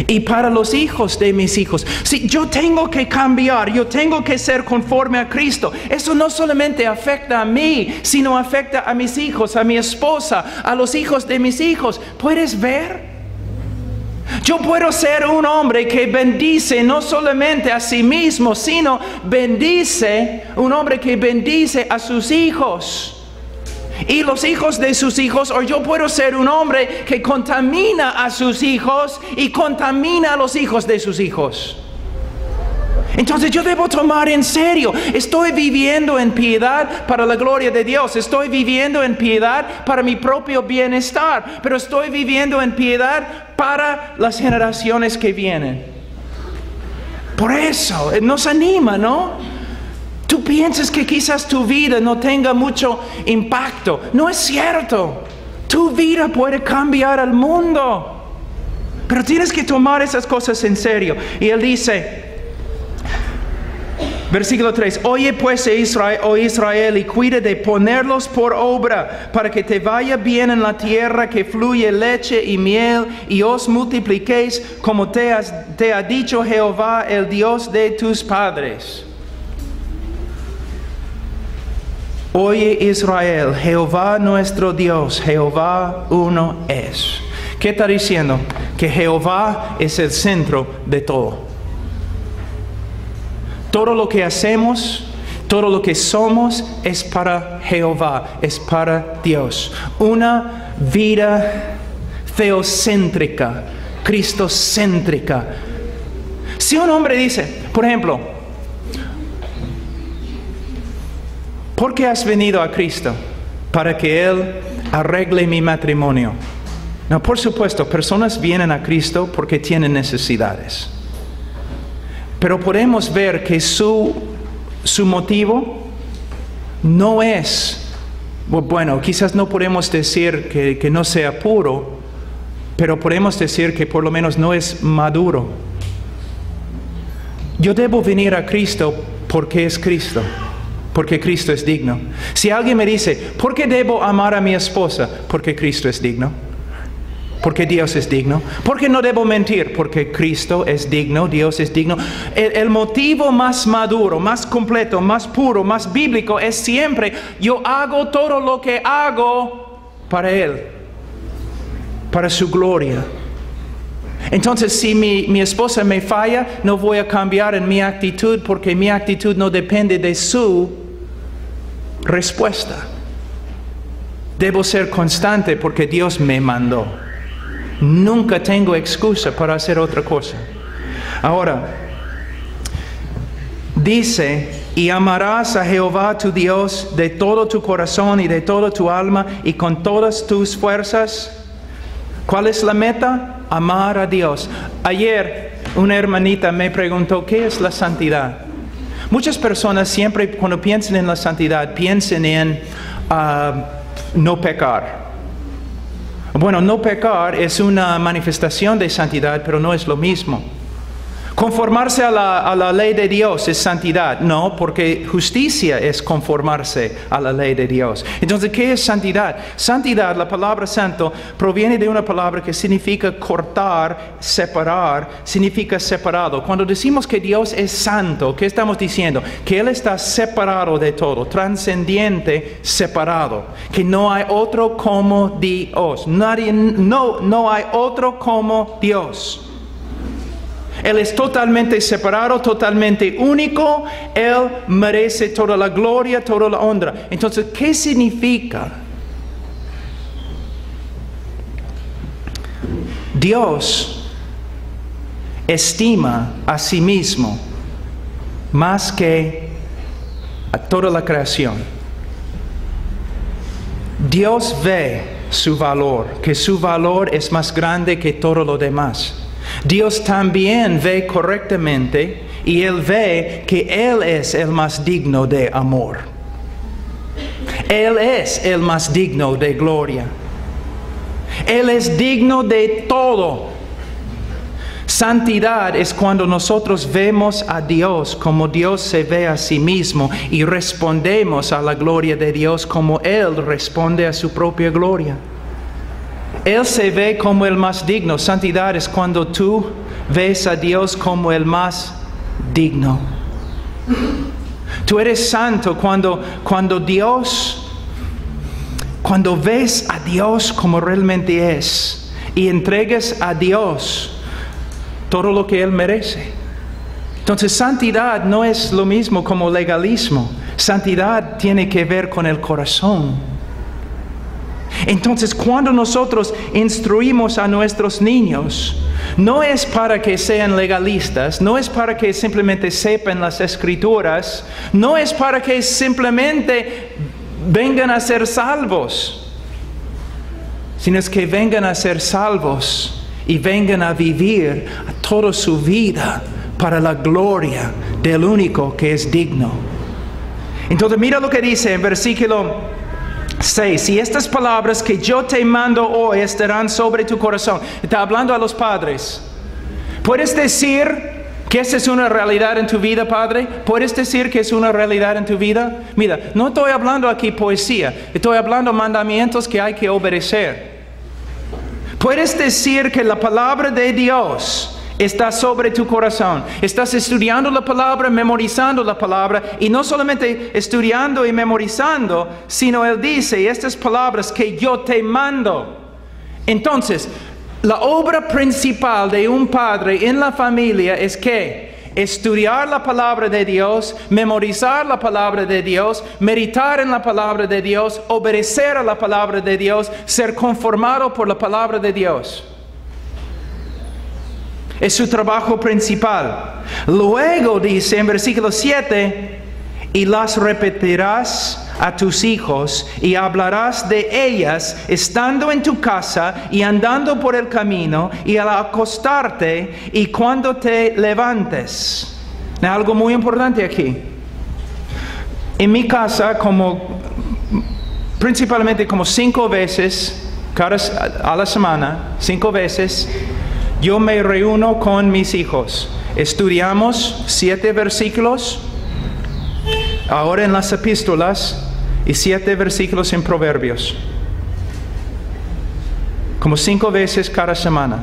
[SPEAKER 1] Y para los hijos de mis hijos. Si yo tengo que cambiar, yo tengo que ser conforme a Cristo. Eso no solamente afecta a mí, sino afecta a mis hijos, a mi esposa, a los hijos de mis hijos. ¿Puedes ver? Yo puedo ser un hombre que bendice no solamente a sí mismo, sino un hombre que bendice a sus hijos. Y los hijos de sus hijos, o yo puedo ser un hombre que contamina a sus hijos y contamina a los hijos de sus hijos. Entonces yo debo tomar en serio, estoy viviendo en piedad para la gloria de Dios, estoy viviendo en piedad para mi propio bienestar, pero estoy viviendo en piedad para las generaciones que vienen. Por eso nos anima, ¿no? Tú piensas que quizás tu vida no tenga mucho impacto. No es cierto. Tu vida puede cambiar al mundo. Pero tienes que tomar esas cosas en serio. Y él dice, versículo 3, oye pues Israel, y cuida de ponerlos por obra, para que te vaya bien en la tierra que fluye leche y miel, y os multipliquéis como te ha dicho Jehová, el Dios de tus padres. Oye Israel, Jehová nuestro Dios, Jehová uno es. ¿Qué está diciendo? Que Jehová es el centro de todo. Todo lo que hacemos, todo lo que somos es para Jehová, es para Dios. Una vida teocéntrica, cristocéntrica. Si un hombre dice, por ejemplo, ¿por qué has venido a Cristo? Para que Él arregle mi matrimonio. No, por supuesto, personas vienen a Cristo porque tienen necesidades. Pero podemos ver que su motivo no es, bueno, quizás no podemos decir que no sea puro, pero podemos decir que por lo menos no es maduro. Yo debo venir a Cristo porque es Cristo, porque Cristo es digno. Si alguien me dice, ¿por qué debo amar a mi esposa? Porque Cristo es digno. Porque Dios es digno. ¿Por qué no debo mentir? Porque Cristo es digno, Dios es digno. El motivo más maduro, más completo, más puro, más bíblico es siempre, yo hago todo lo que hago para Él, para su gloria. Entonces, si mi esposa me falla, no voy a cambiar en mi actitud porque mi actitud no depende de su respuesta. Debo ser constante porque Dios me mandó. Nunca tengo excusa para hacer otra cosa. Ahora, dice, y amarás a Jehová tu Dios de todo tu corazón y de toda tu alma y con todas tus fuerzas. ¿Cuál es la meta? Amar a Dios. Ayer una hermanita me preguntó, ¿qué es la santidad? Muchas personas siempre cuando piensan en la santidad, piensan en no pecar. Bueno, no pecar es una manifestación de santidad, pero no es lo mismo. Conformarse a la ley de Dios es santidad. No, porque justicia es conformarse a la ley de Dios. Entonces, ¿qué es santidad? Santidad, la palabra santo, proviene de una palabra que significa cortar, separar, significa separado. Cuando decimos que Dios es santo, ¿qué estamos diciendo? Que Él está separado de todo, trascendiente, separado. Que no hay otro como Dios. No hay otro como Dios. Él es totalmente separado, totalmente único. Él merece toda la gloria, toda la honra. Entonces, ¿qué significa? Dios estima a sí mismo más que a toda la creación. Dios ve su valor, que su valor es más grande que todo lo demás. Dios también ve correctamente y Él ve que Él es el más digno de amor. Él es el más digno de gloria. Él es digno de todo. Santidad es cuando nosotros vemos a Dios como Dios se ve a sí mismo y respondemos a la gloria de Dios como Él responde a su propia gloria. Él se ve como el más digno. Santidad es cuando tú ves a Dios como el más digno. Tú eres santo cuando ves a Dios como realmente es y entregues a Dios todo lo que Él merece. Entonces, santidad no es lo mismo como legalismo. Santidad tiene que ver con el corazón. Entonces, cuando nosotros instruimos a nuestros niños, no es para que sean legalistas, no es para que simplemente sepan las escrituras, no es para que simplemente vengan a ser salvos, sino es que vengan a ser salvos y vengan a vivir toda su vida para la gloria del único que es digno. Entonces, mira lo que dice en versículo 6, y estas palabras que yo te mando hoy estarán sobre tu corazón. Está hablando a los padres. ¿Puedes decir que esta es una realidad en tu vida, padre? ¿Puedes decir que es una realidad en tu vida? Mira, no estoy hablando aquí poesía. Estoy hablando mandamientos que hay que obedecer. ¿Puedes decir que la palabra de Dios está sobre tu corazón? Estás estudiando la palabra, memorizando la palabra, y no solamente estudiando y memorizando, sino Él dice, estas palabras que yo te mando. Entonces, la obra principal de un padre en la familia es que estudiar la palabra de Dios, memorizar la palabra de Dios, meditar en la palabra de Dios, obedecer a la palabra de Dios, ser conformado por la palabra de Dios. Es su trabajo principal. Luego dice en versículo 7, y las repetirás a tus hijos y hablarás de ellas estando en tu casa y andando por el camino y al acostarte y cuando te levantes. Algo muy importante aquí. En mi casa, principalmente como 5 veces a la semana, 5 veces, yo me reúno con mis hijos. Estudiamos 7 versículos, ahora en las epístolas, y 7 versículos en Proverbios. Como 5 veces cada semana.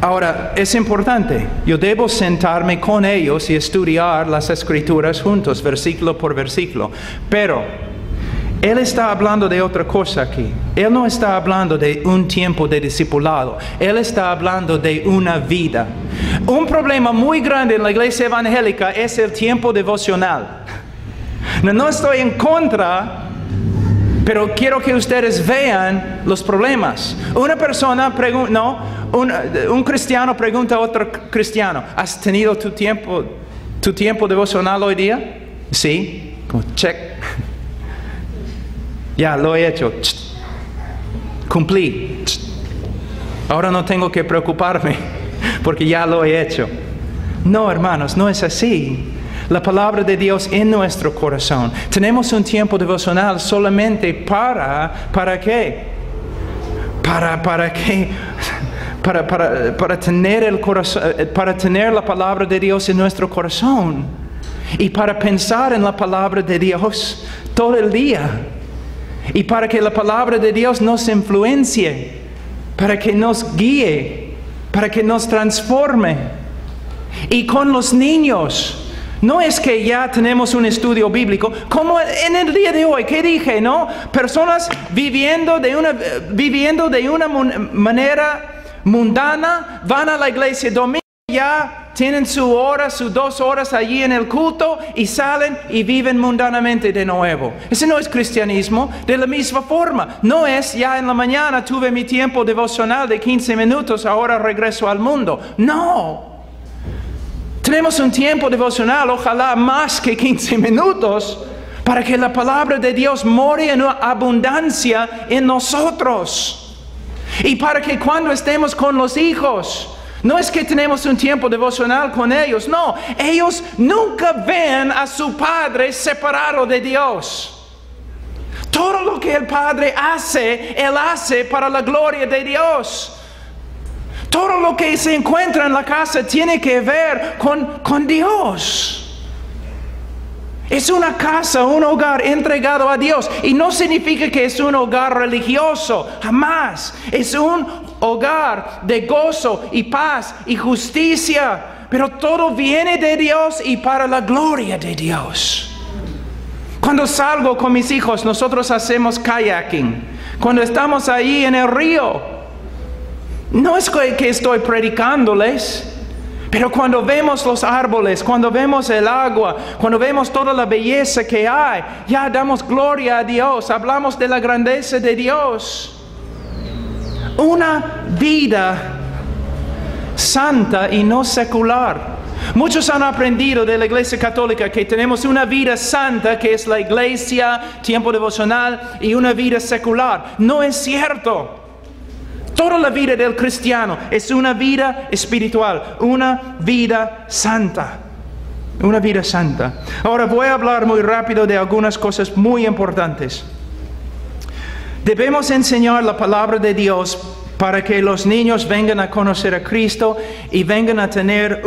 [SPEAKER 1] Ahora, es importante, yo debo sentarme con ellos y estudiar las Escrituras juntos, versículo por versículo. Pero Él está hablando de otra cosa aquí. Él no está hablando de un tiempo de discipulado. Él está hablando de una vida. Un problema muy grande en la iglesia evangélica es el tiempo devocional. No estoy en contra, pero quiero que ustedes vean los problemas. Una persona pregunta, un cristiano pregunta a otro cristiano, ¿has tenido tu tiempo devocional hoy día? Sí, como check. Ya, lo he hecho. Cumplí. Ahora no tengo que preocuparme porque ya lo he hecho. No, hermanos, no es así. La palabra de Dios en nuestro corazón. Tenemos un tiempo devocional solamente ¿para qué? Para tener el corazón, para tener la palabra de Dios en nuestro corazón y para pensar en la palabra de Dios todo el día. Y para que la palabra de Dios nos influencie, para que nos guíe, para que nos transforme. Y con los niños, no es que ya tenemos un estudio bíblico, como en el día de hoy, ¿qué dije, no? Personas viviendo de una manera mundana, van a la iglesia domingo, ya tienen su hora, sus 2 horas allí en el culto y salen y viven mundanamente de nuevo. Ese no es cristianismo. De la misma forma, no es ya en la mañana tuve mi tiempo devocional de 15 minutos, ahora regreso al mundo. No. Tenemos un tiempo devocional, ojalá más que 15 minutos, para que la palabra de Dios more en abundancia en nosotros. Y para que cuando estemos con los hijos, no es que tenemos un tiempo devocional con ellos, no. Ellos nunca ven a su padre separado de Dios. Todo lo que el padre hace, Él hace para la gloria de Dios. Todo lo que se encuentra en la casa tiene que ver con Dios. Es una casa, un hogar entregado a Dios. Y no significa que es un hogar religioso, jamás. Es un hogar de gozo y paz y justicia. Pero todo viene de Dios y para la gloria de Dios. Cuando salgo con mis hijos, nosotros hacemos kayaking. Cuando estamos ahí en el río, no es que estoy predicándoles, pero cuando vemos los árboles, cuando vemos el agua, cuando vemos toda la belleza que hay, ya damos gloria a Dios, hablamos de la grandeza de Dios. Una vida santa y no secular. Muchos han aprendido de la Iglesia Católica que tenemos una vida santa, que es la iglesia, tiempo devocional, y una vida secular. No es cierto. Toda la vida del cristiano es una vida espiritual, una vida santa. Una vida santa. Ahora voy a hablar muy rápido de algunas cosas muy importantes. Debemos enseñar la palabra de Dios para que los niños vengan a conocer a Cristo y vengan a tener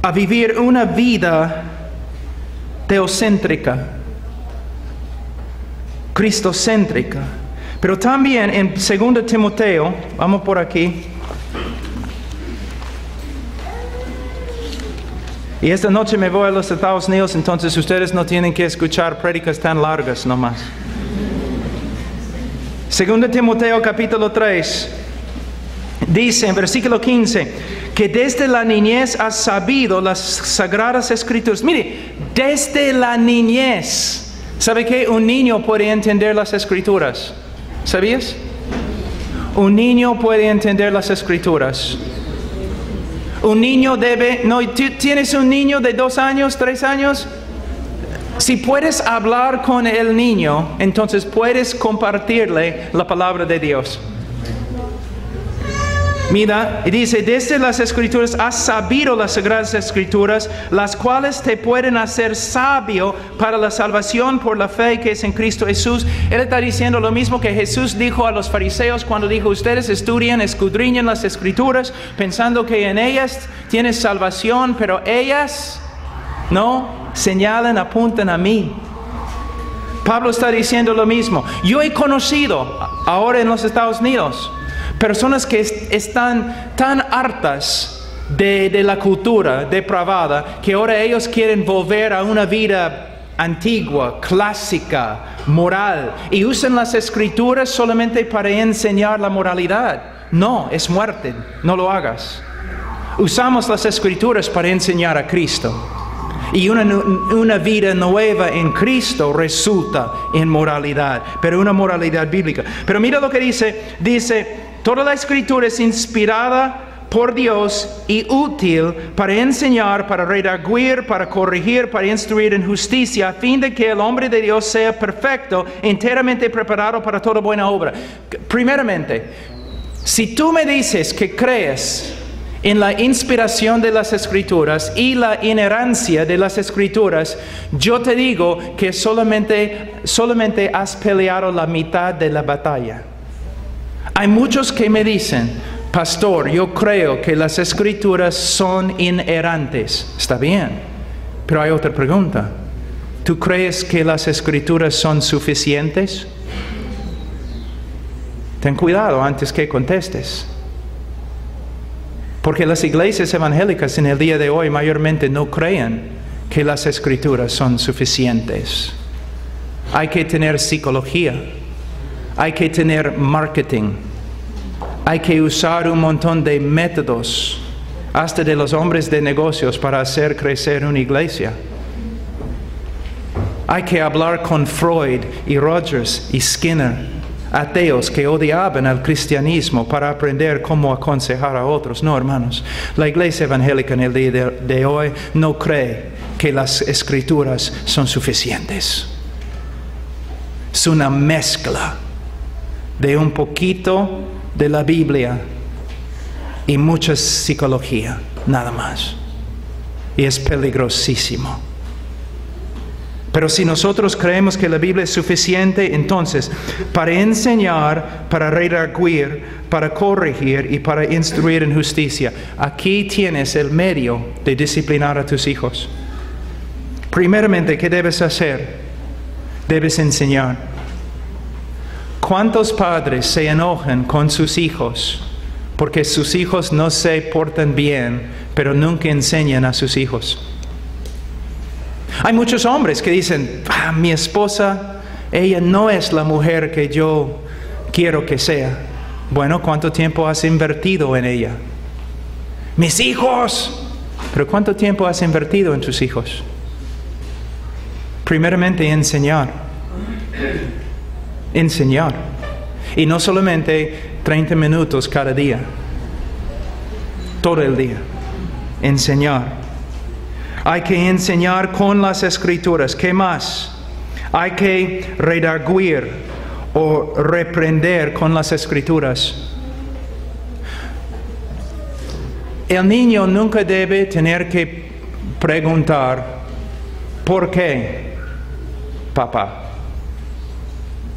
[SPEAKER 1] a vivir una vida teocéntrica, cristocéntrica. Pero también en 2 Timoteo, vamos por aquí. Y esta noche me voy a los Estados Unidos, entonces ustedes no tienen que escuchar prédicas tan largas nomás. 2 Timoteo capítulo 3, dice en versículo 15, que desde la niñez has sabido las sagradas escrituras. Mire, desde la niñez. ¿Sabe qué? Un niño puede entender las escrituras. ¿Sabías? Un niño puede entender las escrituras. Un niño debe, no, ¿tienes un niño de 2 años, 3 años? Si puedes hablar con el niño, entonces puedes compartirle la palabra de Dios. Mira, y dice, desde las Escrituras has sabido las Sagradas Escrituras, las cuales te pueden hacer sabio para la salvación por la fe que es en Cristo Jesús. Él está diciendo lo mismo que Jesús dijo a los fariseos cuando dijo, ustedes estudian, escudriñan las Escrituras, pensando que en ellas tienes salvación, pero ellas no señalan, apuntan a mí. Pablo está diciendo lo mismo. Yo he conocido ahora en los Estados Unidos personas que están tan hartas de la cultura depravada que ahora ellos quieren volver a una vida antigua, clásica, moral, y usan las Escrituras solamente para enseñar la moralidad. No, es muerte, no lo hagas. Usamos las Escrituras para enseñar a Cristo. Y una vida nueva en Cristo resulta en moralidad, pero una moralidad bíblica. Pero mira lo que dice, toda la Escritura es inspirada por Dios y útil para enseñar, para redarguir, para corregir, para instruir en justicia, a fin de que el hombre de Dios sea perfecto, enteramente preparado para toda buena obra. Primeramente, si tú me dices que crees en la inspiración de las Escrituras y la inerrancia de las Escrituras, yo te digo que solamente has peleado la mitad de la batalla. Hay muchos que me dicen, pastor, yo creo que las Escrituras son inerrantes. Está bien, pero hay otra pregunta. ¿Tú crees que las Escrituras son suficientes? Ten cuidado antes que contestes. Porque las iglesias evangélicas en el día de hoy mayormente no creen que las Escrituras son suficientes. Hay que tener psicología, hay que tener marketing, hay que usar un montón de métodos, hasta de los hombres de negocios, para hacer crecer una iglesia. Hay que hablar con Freud y Rogers y Skinner, ateos que odiaban al cristianismo, para aprender cómo aconsejar a otros. No, hermanos, la iglesia evangélica en el día de hoy no cree que las Escrituras son suficientes. Es una mezcla de un poquito de la Biblia y mucha psicología, nada más. Y es peligrosísimo. Pero si nosotros creemos que la Biblia es suficiente, entonces, para enseñar, para redarguir, para corregir y para instruir en justicia, aquí tienes el medio de disciplinar a tus hijos. Primeramente, ¿qué debes hacer? Debes enseñar. ¿Cuántos padres se enojan con sus hijos porque sus hijos no se portan bien, pero nunca enseñan a sus hijos? Hay muchos hombres que dicen, mi esposa, ella no es la mujer que yo quiero que sea. Bueno, ¿cuánto tiempo has invertido en ella? Mis hijos. Pero ¿cuánto tiempo has invertido en tus hijos? Primeramente, enseñar. Enseñar. Y no solamente 30 minutos cada día. Todo el día. Enseñar. Hay que enseñar con las Escrituras. ¿Qué más? Hay que redarguir o reprender con las Escrituras. El niño nunca debe tener que preguntar, ¿por qué, papá?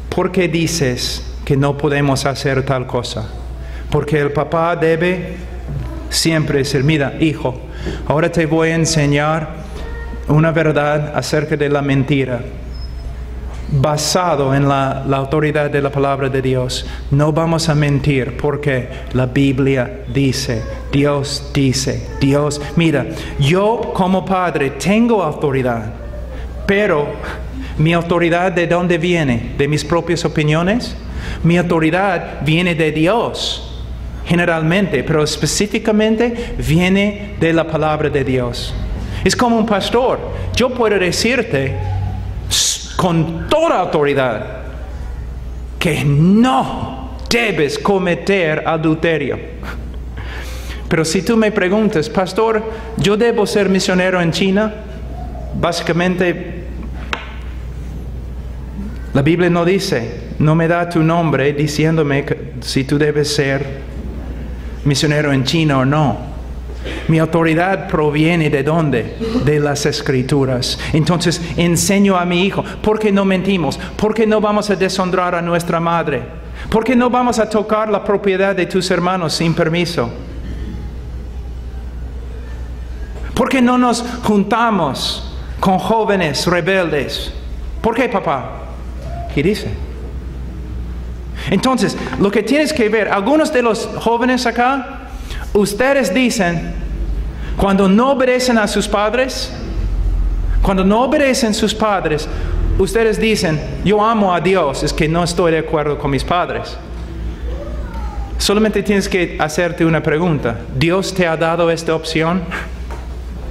[SPEAKER 1] ¿Por qué dices que no podemos hacer tal cosa? Porque el papá debe siempre decir, mira, hijo, ahora te voy a enseñar una verdad acerca de la mentira, basado en la autoridad de la palabra de Dios. No vamos a mentir porque la Biblia dice, Dios dice, Dios. Mira, yo como padre tengo autoridad, pero mi autoridad, ¿de dónde viene? ¿De mis propias opiniones? Mi autoridad viene de Dios. Generalmente, pero específicamente viene de la palabra de Dios. Es como un pastor. Yo puedo decirte con toda autoridad que no debes cometer adulterio. Pero si tú me preguntas, pastor, ¿yo debo ser misionero en China? Básicamente, la Biblia no dice, no me da tu nombre diciéndome si tú debes ser misionero en China o no. Mi autoridad proviene ¿de dónde? De las Escrituras. Entonces enseño a mi hijo, ¿por qué no mentimos? ¿Por qué no vamos a deshonrar a nuestra madre? ¿Por qué no vamos a tocar la propiedad de tus hermanos sin permiso? ¿Por qué no nos juntamos con jóvenes rebeldes? ¿Por qué, papá? ¿Qué dice? Entonces, lo que tienes que ver, algunos de los jóvenes acá, ustedes dicen, cuando no obedecen a sus padres, ustedes dicen, yo amo a Dios, es que no estoy de acuerdo con mis padres. Solamente tienes que hacerte una pregunta, ¿Dios te ha dado esta opción?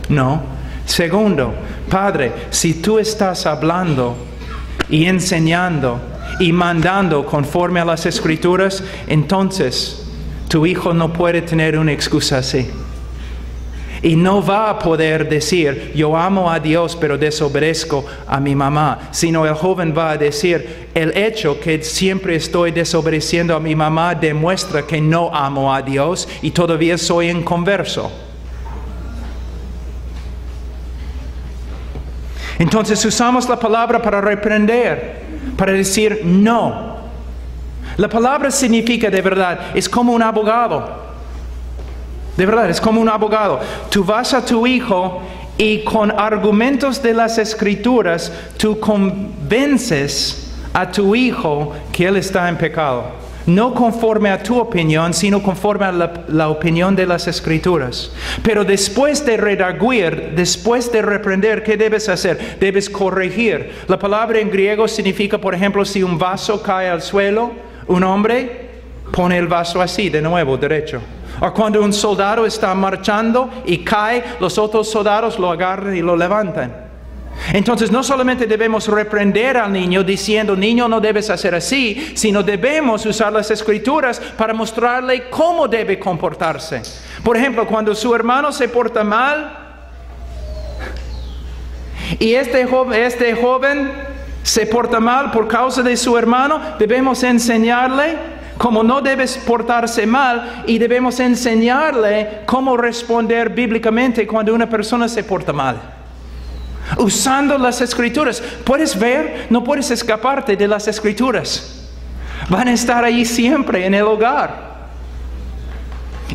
[SPEAKER 1] No. Segundo, Padre, si tú estás hablando y enseñando y mandando conforme a las Escrituras, entonces tu hijo no puede tener una excusa así. Y no va a poder decir, yo amo a Dios, pero desobedezco a mi mamá. Sino el joven va a decir, el hecho que siempre estoy desobedeciendo a mi mamá demuestra que no amo a Dios y todavía soy inconverso. Entonces usamos la palabra para reprender, para decir no. La palabra significa de verdad, es como un abogado. De verdad, es como un abogado. Tú vas a tu hijo y con argumentos de las Escrituras, tú convences a tu hijo que él está en pecado. No conforme a tu opinión, sino conforme a la opinión de las Escrituras. Pero después de redarguir, después de reprender, ¿qué debes hacer? Debes corregir. La palabra en griego significa, por ejemplo, si un vaso cae al suelo, un hombre pone el vaso así, de nuevo, derecho. O cuando un soldado está marchando y cae, los otros soldados lo agarran y lo levantan. Entonces no solamente debemos reprender al niño diciendo, niño, no debes hacer así, sino debemos usar las Escrituras para mostrarle cómo debe comportarse. Por ejemplo, cuando su hermano se porta mal y este joven se porta mal por causa de su hermano, debemos enseñarle cómo no debes portarse mal y debemos enseñarle cómo responder bíblicamente cuando una persona se porta mal. Usando las Escrituras. ¿Puedes ver? No puedes escaparte de las Escrituras. Van a estar ahí siempre en el hogar.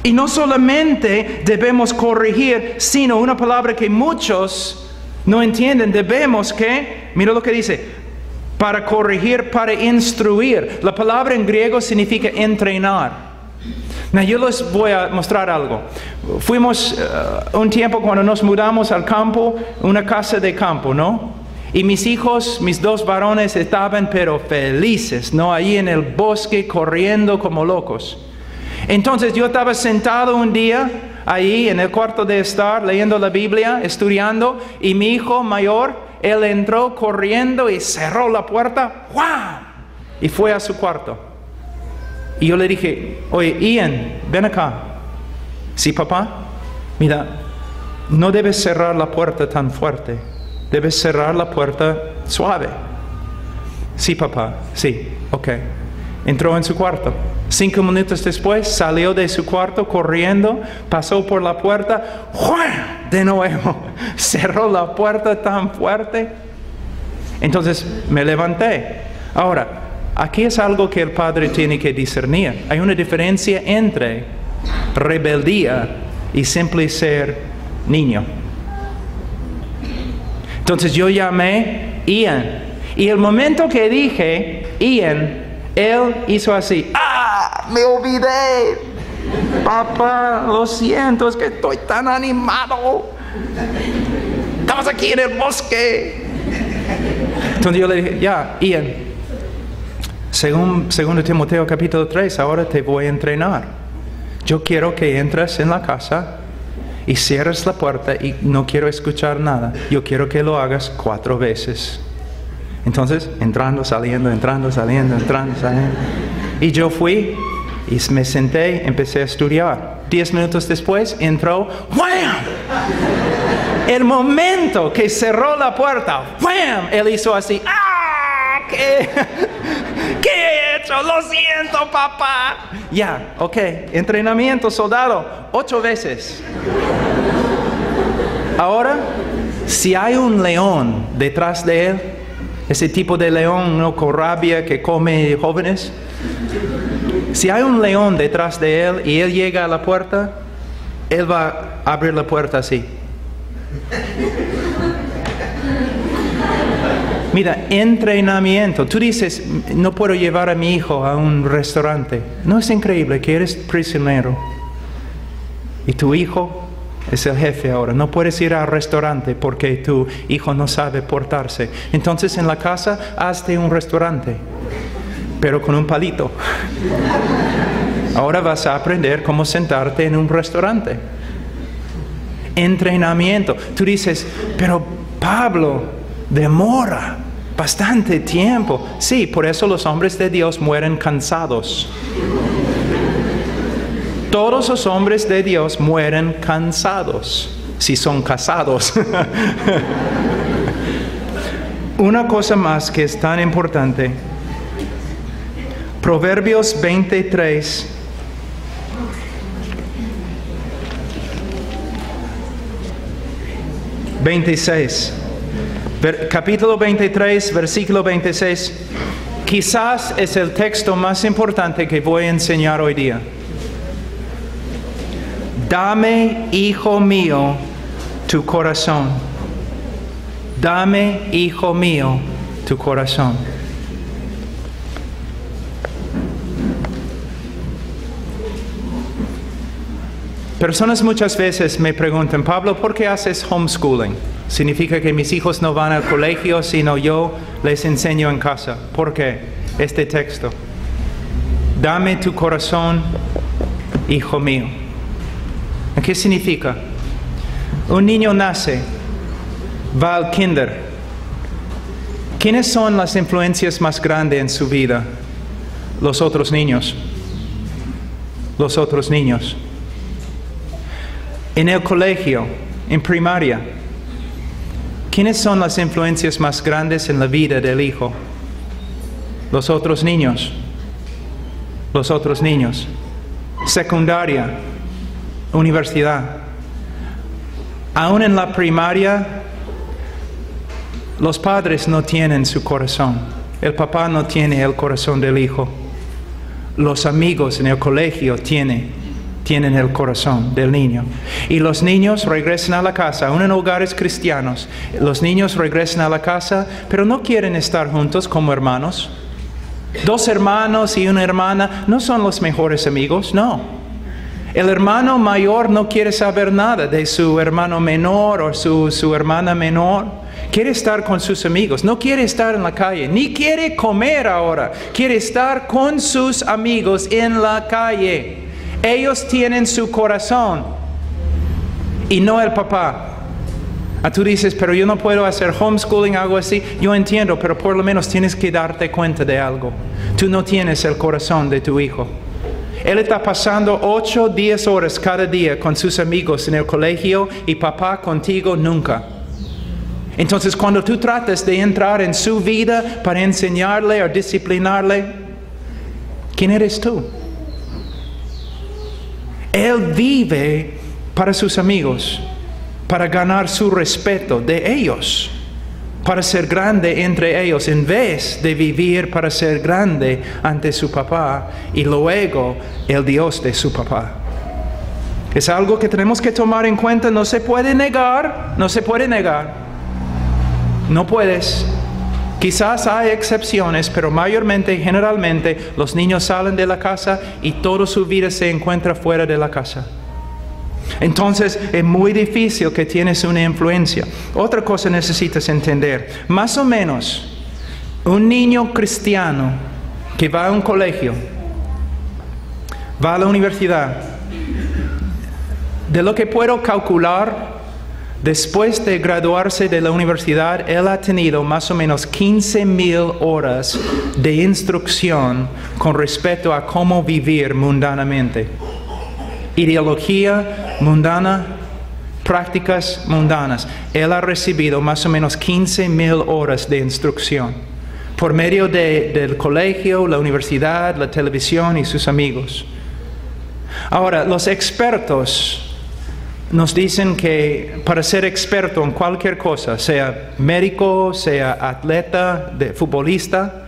[SPEAKER 1] Y no solamente debemos corregir, sino una palabra que muchos no entienden. Debemos que, mira lo que dice, para corregir, para instruir. La palabra en griego significa entrenar. Now, yo les voy a mostrar algo. Fuimos un tiempo cuando nos mudamos al campo, una casa de campo, ¿no? Y mis hijos, mis dos varones, estaban pero felices, ¿no? Ahí en el bosque corriendo como locos. Entonces yo estaba sentado un día ahí en el cuarto de estar, leyendo la Biblia, estudiando, y mi hijo mayor, él entró corriendo y cerró la puerta, ¡guau! Y fue a su cuarto. Y yo le dije, oye, Ian, ven acá. Sí, papá, mira, no debes cerrar la puerta tan fuerte. Debes cerrar la puerta suave. Sí, papá, sí, ok. Entró en su cuarto. 5 minutos después, salió de su cuarto corriendo, pasó por la puerta, ¡juan! De nuevo, cerró la puerta tan fuerte. Entonces me levanté. Ahora, aquí es algo que el padre tiene que discernir. Hay una diferencia entre rebeldía y simple ser niño. Entonces yo llamé Ian. Y el momento que dije Ian, él hizo así. ¡Ah! Me olvidé. Papá, lo siento, es que estoy tan animado. Estamos aquí en el bosque. Entonces yo le dije, ya, Ian, según 2 Timoteo capítulo 3, ahora te voy a entrenar. Yo quiero que entres en la casa y cierres la puerta y no quiero escuchar nada. Yo quiero que lo hagas 4 veces. Entonces, entrando, saliendo, entrando, saliendo, entrando, saliendo. Y yo fui Y me senté, empecé a estudiar. 10 minutos después entró, ¡wham! El momento que cerró la puerta, ¡wham! Él hizo así, ¡ah! ¿Qué he hecho? Lo siento, papá. Ya, ok, entrenamiento, soldado, 8 veces. Ahora, si hay un león detrás de él, ese tipo de león no con rabia que come jóvenes, si hay un león detrás de él y él llega a la puerta, él va a abrir la puerta así. Mira, entrenamiento. Tú dices, no puedo llevar a mi hijo a un restaurante. ¿No es increíble que eres prisionero? Y tu hijo es el jefe ahora. No puedes ir al restaurante porque tu hijo no sabe portarse. Entonces en la casa, hazte un restaurante, pero con un palito. Ahora vas a aprender cómo sentarte en un restaurante. Entrenamiento. Tú dices, pero Pablo, demora bastante tiempo. Sí, por eso los hombres de Dios mueren cansados. Todos los hombres de Dios mueren cansados, si son casados. Una cosa más que es tan importante. Proverbios 23. Capítulo 23, versículo 26. Quizás es el texto más importante que voy a enseñar hoy día. Dame, hijo mío, tu corazón. Dame, hijo mío, tu corazón. Personas muchas veces me preguntan, Pablo, ¿por qué haces homeschooling? Significa que mis hijos no van al colegio, sino yo les enseño en casa. ¿Por qué? Este texto. Dame tu corazón, hijo mío. ¿Qué significa? Un niño nace, va al kinder. ¿Quiénes son las influencias más grandes en su vida? Los otros niños. Los otros niños. En el colegio, en primaria, ¿quiénes son las influencias más grandes en la vida del hijo? Los otros niños. Los otros niños. Secundaria, universidad. Aún en la primaria, los padres no tienen su corazón. El papá no tiene el corazón del hijo. Los amigos en el colegio tienen el corazón del niño. Y los niños regresan a la casa, aún en hogares cristianos. Los niños regresan a la casa, pero no quieren estar juntos como hermanos. 2 hermanos y una hermana no son los mejores amigos, no. El hermano mayor no quiere saber nada de su hermano menor o su hermana menor. Quiere estar con sus amigos, no quiere estar en la calle, ni quiere comer ahora. Quiere estar con sus amigos en la calle. Ellos tienen su corazón y no el papá. Tú dices, pero yo no puedo hacer homeschooling, algo así. Yo entiendo, pero por lo menos tienes que darte cuenta de algo. Tú no tienes el corazón de tu hijo. Él está pasando 8, 10 horas cada día con sus amigos en el colegio y papá contigo nunca. Entonces cuando tú tratas de entrar en su vida para enseñarle o disciplinarle, ¿quién eres tú? Él vive para sus amigos, para ganar su respeto de ellos, para ser grande entre ellos, en vez de vivir para ser grande ante su papá y luego el Dios de su papá. Es algo que tenemos que tomar en cuenta, no se puede negar, no se puede negar. No puedes. Quizás hay excepciones, pero mayormente, generalmente, los niños salen de la casa y toda su vida se encuentra fuera de la casa. Entonces, es muy difícil que tienes una influencia. Otra cosa necesitas entender. Más o menos, un niño cristiano que va a un colegio, va a la universidad, de lo que puedo calcular, Después de graduarse de la universidad, él ha tenido más o menos 15,000 horas de instrucción con respecto a cómo vivir mundanamente. Ideología mundana, prácticas mundanas. Él ha recibido más o menos 15,000 horas de instrucción por medio del colegio, la universidad, la televisión y sus amigos. Ahora, los expertos nos dicen que para ser experto en cualquier cosa, sea médico, sea atleta, futbolista,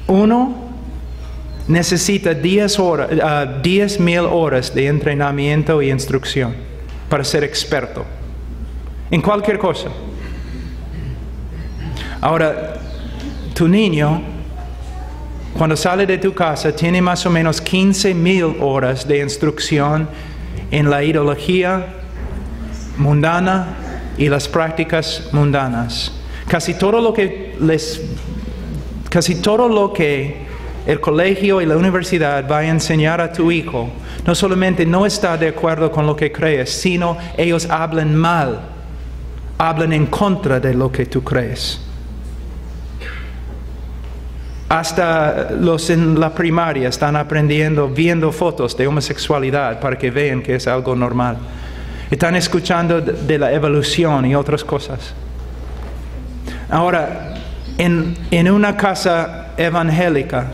[SPEAKER 1] uno necesita 10,000 horas de entrenamiento y instrucción para ser experto en cualquier cosa. Ahora, tu niño, cuando sale de tu casa, tiene más o menos 15,000 horas de instrucción en la ideología mundana y las prácticas mundanas. Casi todo lo que el colegio y la universidad va a enseñar a tu hijo, no solamente no está de acuerdo con lo que crees, sino ellos hablan mal, hablan en contra de lo que tú crees. Hasta los en la primaria están aprendiendo, viendo fotos de homosexualidad para que vean que es algo normal. Están escuchando de la evolución y otras cosas. Ahora, en una casa evangélica,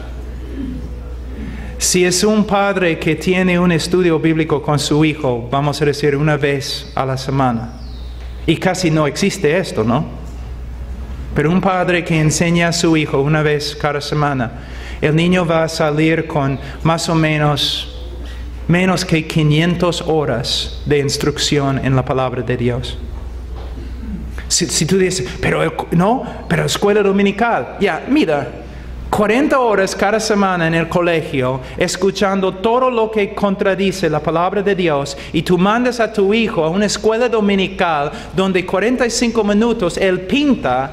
[SPEAKER 1] si es un padre que tiene un estudio bíblico con su hijo, vamos a decir una vez a la semana, y casi no existe esto, ¿no? Pero un padre que enseña a su hijo una vez cada semana, el niño va a salir con más o menos que 500 horas de instrucción en la palabra de Dios. Si tú dices, pero escuela dominical, mira, 40 horas cada semana en el colegio, escuchando todo lo que contradice la palabra de Dios, y tú mandas a tu hijo a una escuela dominical donde 45 minutos él pinta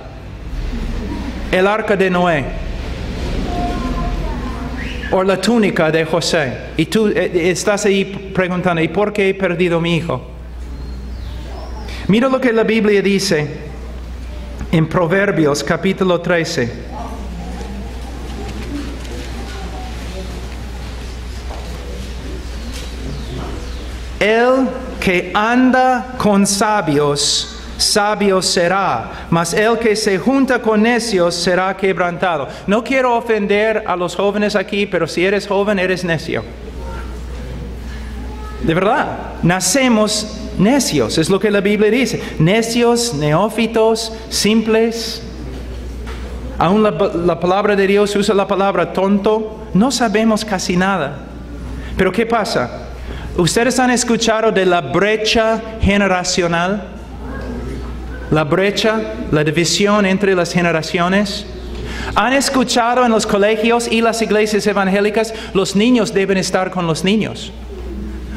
[SPEAKER 1] el arca de Noé o la túnica de José, y tú estás ahí preguntando, ¿y por qué he perdido a mi hijo? Mira lo que la Biblia dice en Proverbios capítulo 13. El que anda con sabios, sabio será, mas el que se junta con necios será quebrantado. No quiero ofender a los jóvenes aquí, pero si eres joven, eres necio. De verdad, nacemos necios, es lo que la Biblia dice. Necios, neófitos, simples. Aún la palabra de Dios usa la palabra tonto. No sabemos casi nada. Pero ¿qué pasa? ¿Ustedes han escuchado de la brecha generacional? La brecha, la división entre las generaciones. ¿Han escuchado en los colegios y las iglesias evangélicas? Los niños deben estar con los niños.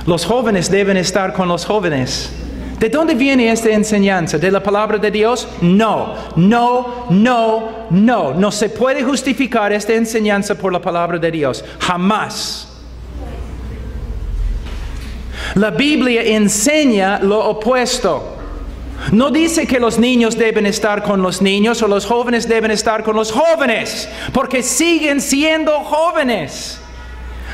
[SPEAKER 1] Los jóvenes deben estar con los jóvenes. ¿De dónde viene esta enseñanza? ¿De la palabra de Dios? No. No se puede justificar esta enseñanza por la palabra de Dios. Jamás. La Biblia enseña lo opuesto. No dice que los niños deben estar con los niños o los jóvenes deben estar con los jóvenes, porque siguen siendo jóvenes.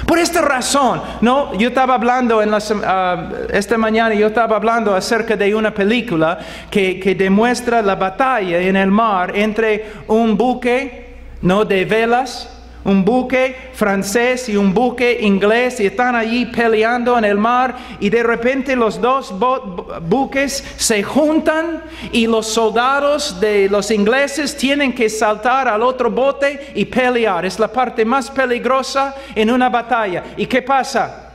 [SPEAKER 1] Por esta razón, yo estaba hablando esta mañana, yo estaba hablando acerca de una película que demuestra la batalla en el mar entre un buque, de velas, un buque francés y un buque inglés, y están allí peleando en el mar, y de repente los dos buques se juntan y los soldados de los ingleses tienen que saltar al otro bote y pelear. Es la parte más peligrosa en una batalla. ¿Y qué pasa?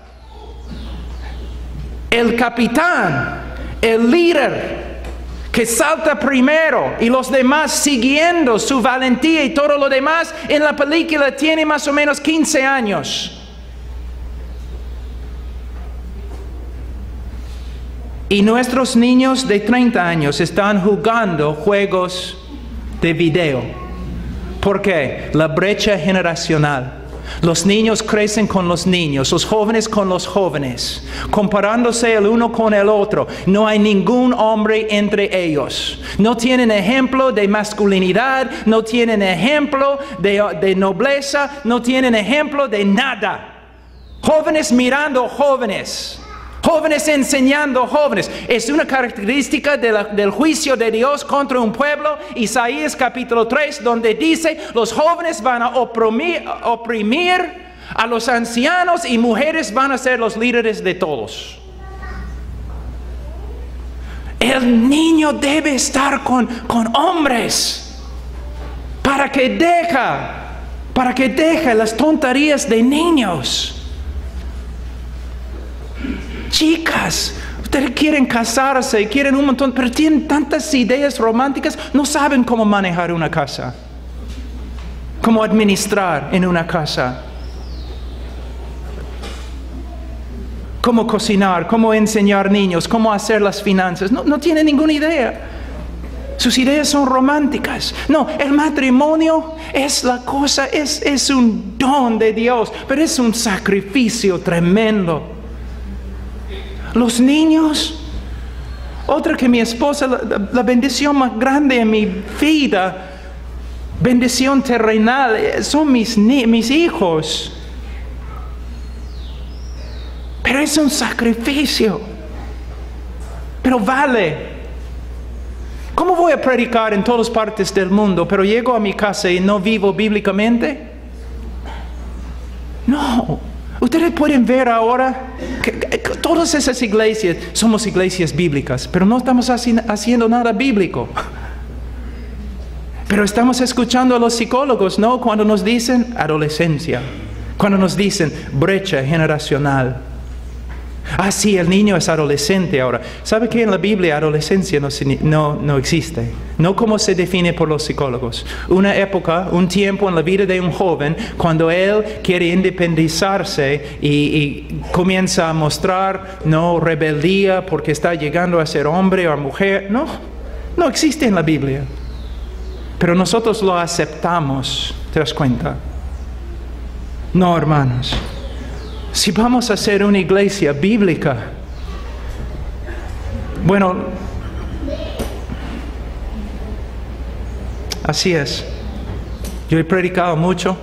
[SPEAKER 1] El capitán, el líder, que salta primero, y los demás siguiendo su valentía y todo lo demás, en la película tiene más o menos 15 años. Y nuestros niños de 30 años están jugando juegos de video. ¿Por qué? La brecha generacional. Los niños crecen con los niños, los jóvenes con los jóvenes, comparándose el uno con el otro. No hay ningún hombre entre ellos. No tienen ejemplo de masculinidad, no tienen ejemplo de nobleza, no tienen ejemplo de nada. Jóvenes mirando jóvenes. Jóvenes enseñando jóvenes. Es una característica del juicio de Dios contra un pueblo. Isaías capítulo 3, donde dice, los jóvenes van a oprimir a los ancianos y mujeres van a ser los líderes de todos. El niño debe estar con hombres para que deje las tonterías de niños. Chicas, ustedes quieren casarse, quieren un montón, pero tienen tantas ideas románticas, no saben cómo manejar una casa, cómo administrar en una casa, cómo cocinar, cómo enseñar niños, cómo hacer las finanzas. No tienen ninguna idea. Sus ideas son románticas. No, el matrimonio es la cosa, es un don de Dios, pero es un sacrificio tremendo. Los niños, otra que mi esposa, la bendición más grande en mi vida, bendición terrenal, son mis hijos. Pero es un sacrificio. Pero vale. ¿Cómo voy a predicar en todas partes del mundo, pero llego a mi casa y no vivo bíblicamente? No. Ustedes pueden ver ahora que todas esas iglesias somos iglesias bíblicas, pero no estamos haciendo nada bíblico. Pero estamos escuchando a los psicólogos, ¿no? Cuando nos dicen adolescencia, cuando nos dicen brecha generacional. Ah, sí, el niño es adolescente ahora. ¿Sabe que en la Biblia adolescencia no existe? No como se define por los psicólogos. Una época, un tiempo en la vida de un joven, cuando él quiere independizarse y comienza a mostrar rebeldía porque está llegando a ser hombre o mujer. No existe en la Biblia. Pero nosotros lo aceptamos. ¿Te das cuenta? No, hermanos. Si vamos a ser una iglesia bíblica, bueno, así es. Yo he predicado mucho,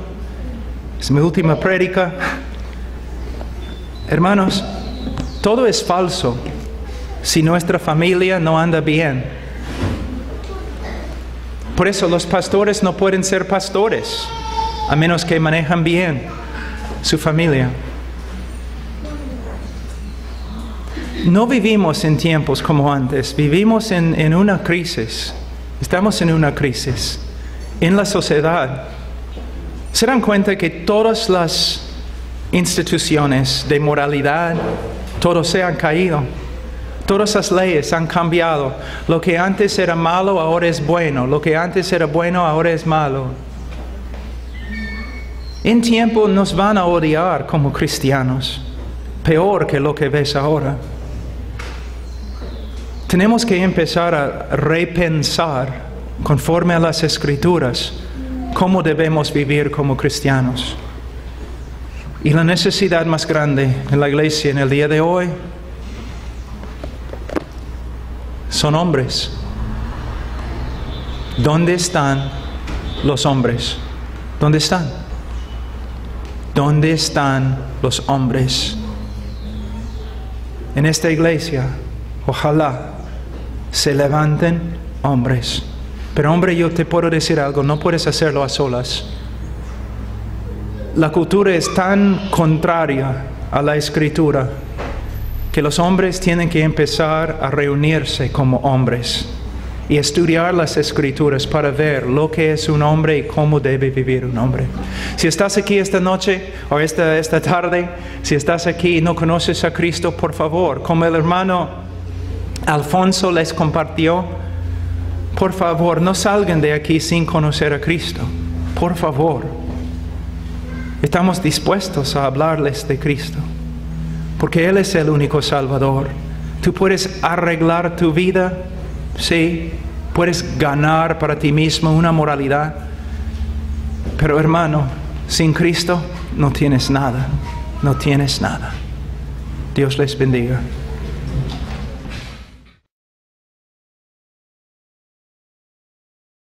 [SPEAKER 1] es mi última prédica. Hermanos, todo es falso si nuestra familia no anda bien. Por eso los pastores no pueden ser pastores, a menos que manejan bien su familia. No vivimos en tiempos como antes, vivimos en una crisis. Estamos en una crisis en la sociedad. ¿Se dan cuenta que todas las instituciones de moralidad, todos se han caído? Todas las leyes han cambiado. Lo que antes era malo ahora es bueno. Lo que antes era bueno ahora es malo. En tiempo nos van a odiar como cristianos, peor que lo que ves ahora. Tenemos que empezar a repensar, conforme a las Escrituras, cómo debemos vivir como cristianos. Y la necesidad más grande en la iglesia en el día de hoy son hombres. ¿Dónde están los hombres? ¿Dónde están? ¿Dónde están los hombres? En esta iglesia, ojalá se levanten hombres. Pero hombre, yo te puedo decir algo, no puedes hacerlo a solas. La cultura es tan contraria a la Escritura que los hombres tienen que empezar a reunirse como hombres y estudiar las Escrituras para ver lo que es un hombre y cómo debe vivir un hombre. Si estás aquí esta noche o esta tarde, si estás aquí y no conoces a Cristo, por favor, como el hermano Alfonso les compartió, por favor, no salgan de aquí sin conocer a Cristo. Por favor. Estamos dispuestos a hablarles de Cristo, porque Él es el único Salvador. Tú puedes arreglar tu vida, sí, puedes ganar para ti mismo una moralidad, pero hermano, sin Cristo no tienes nada, no tienes nada. Dios les bendiga.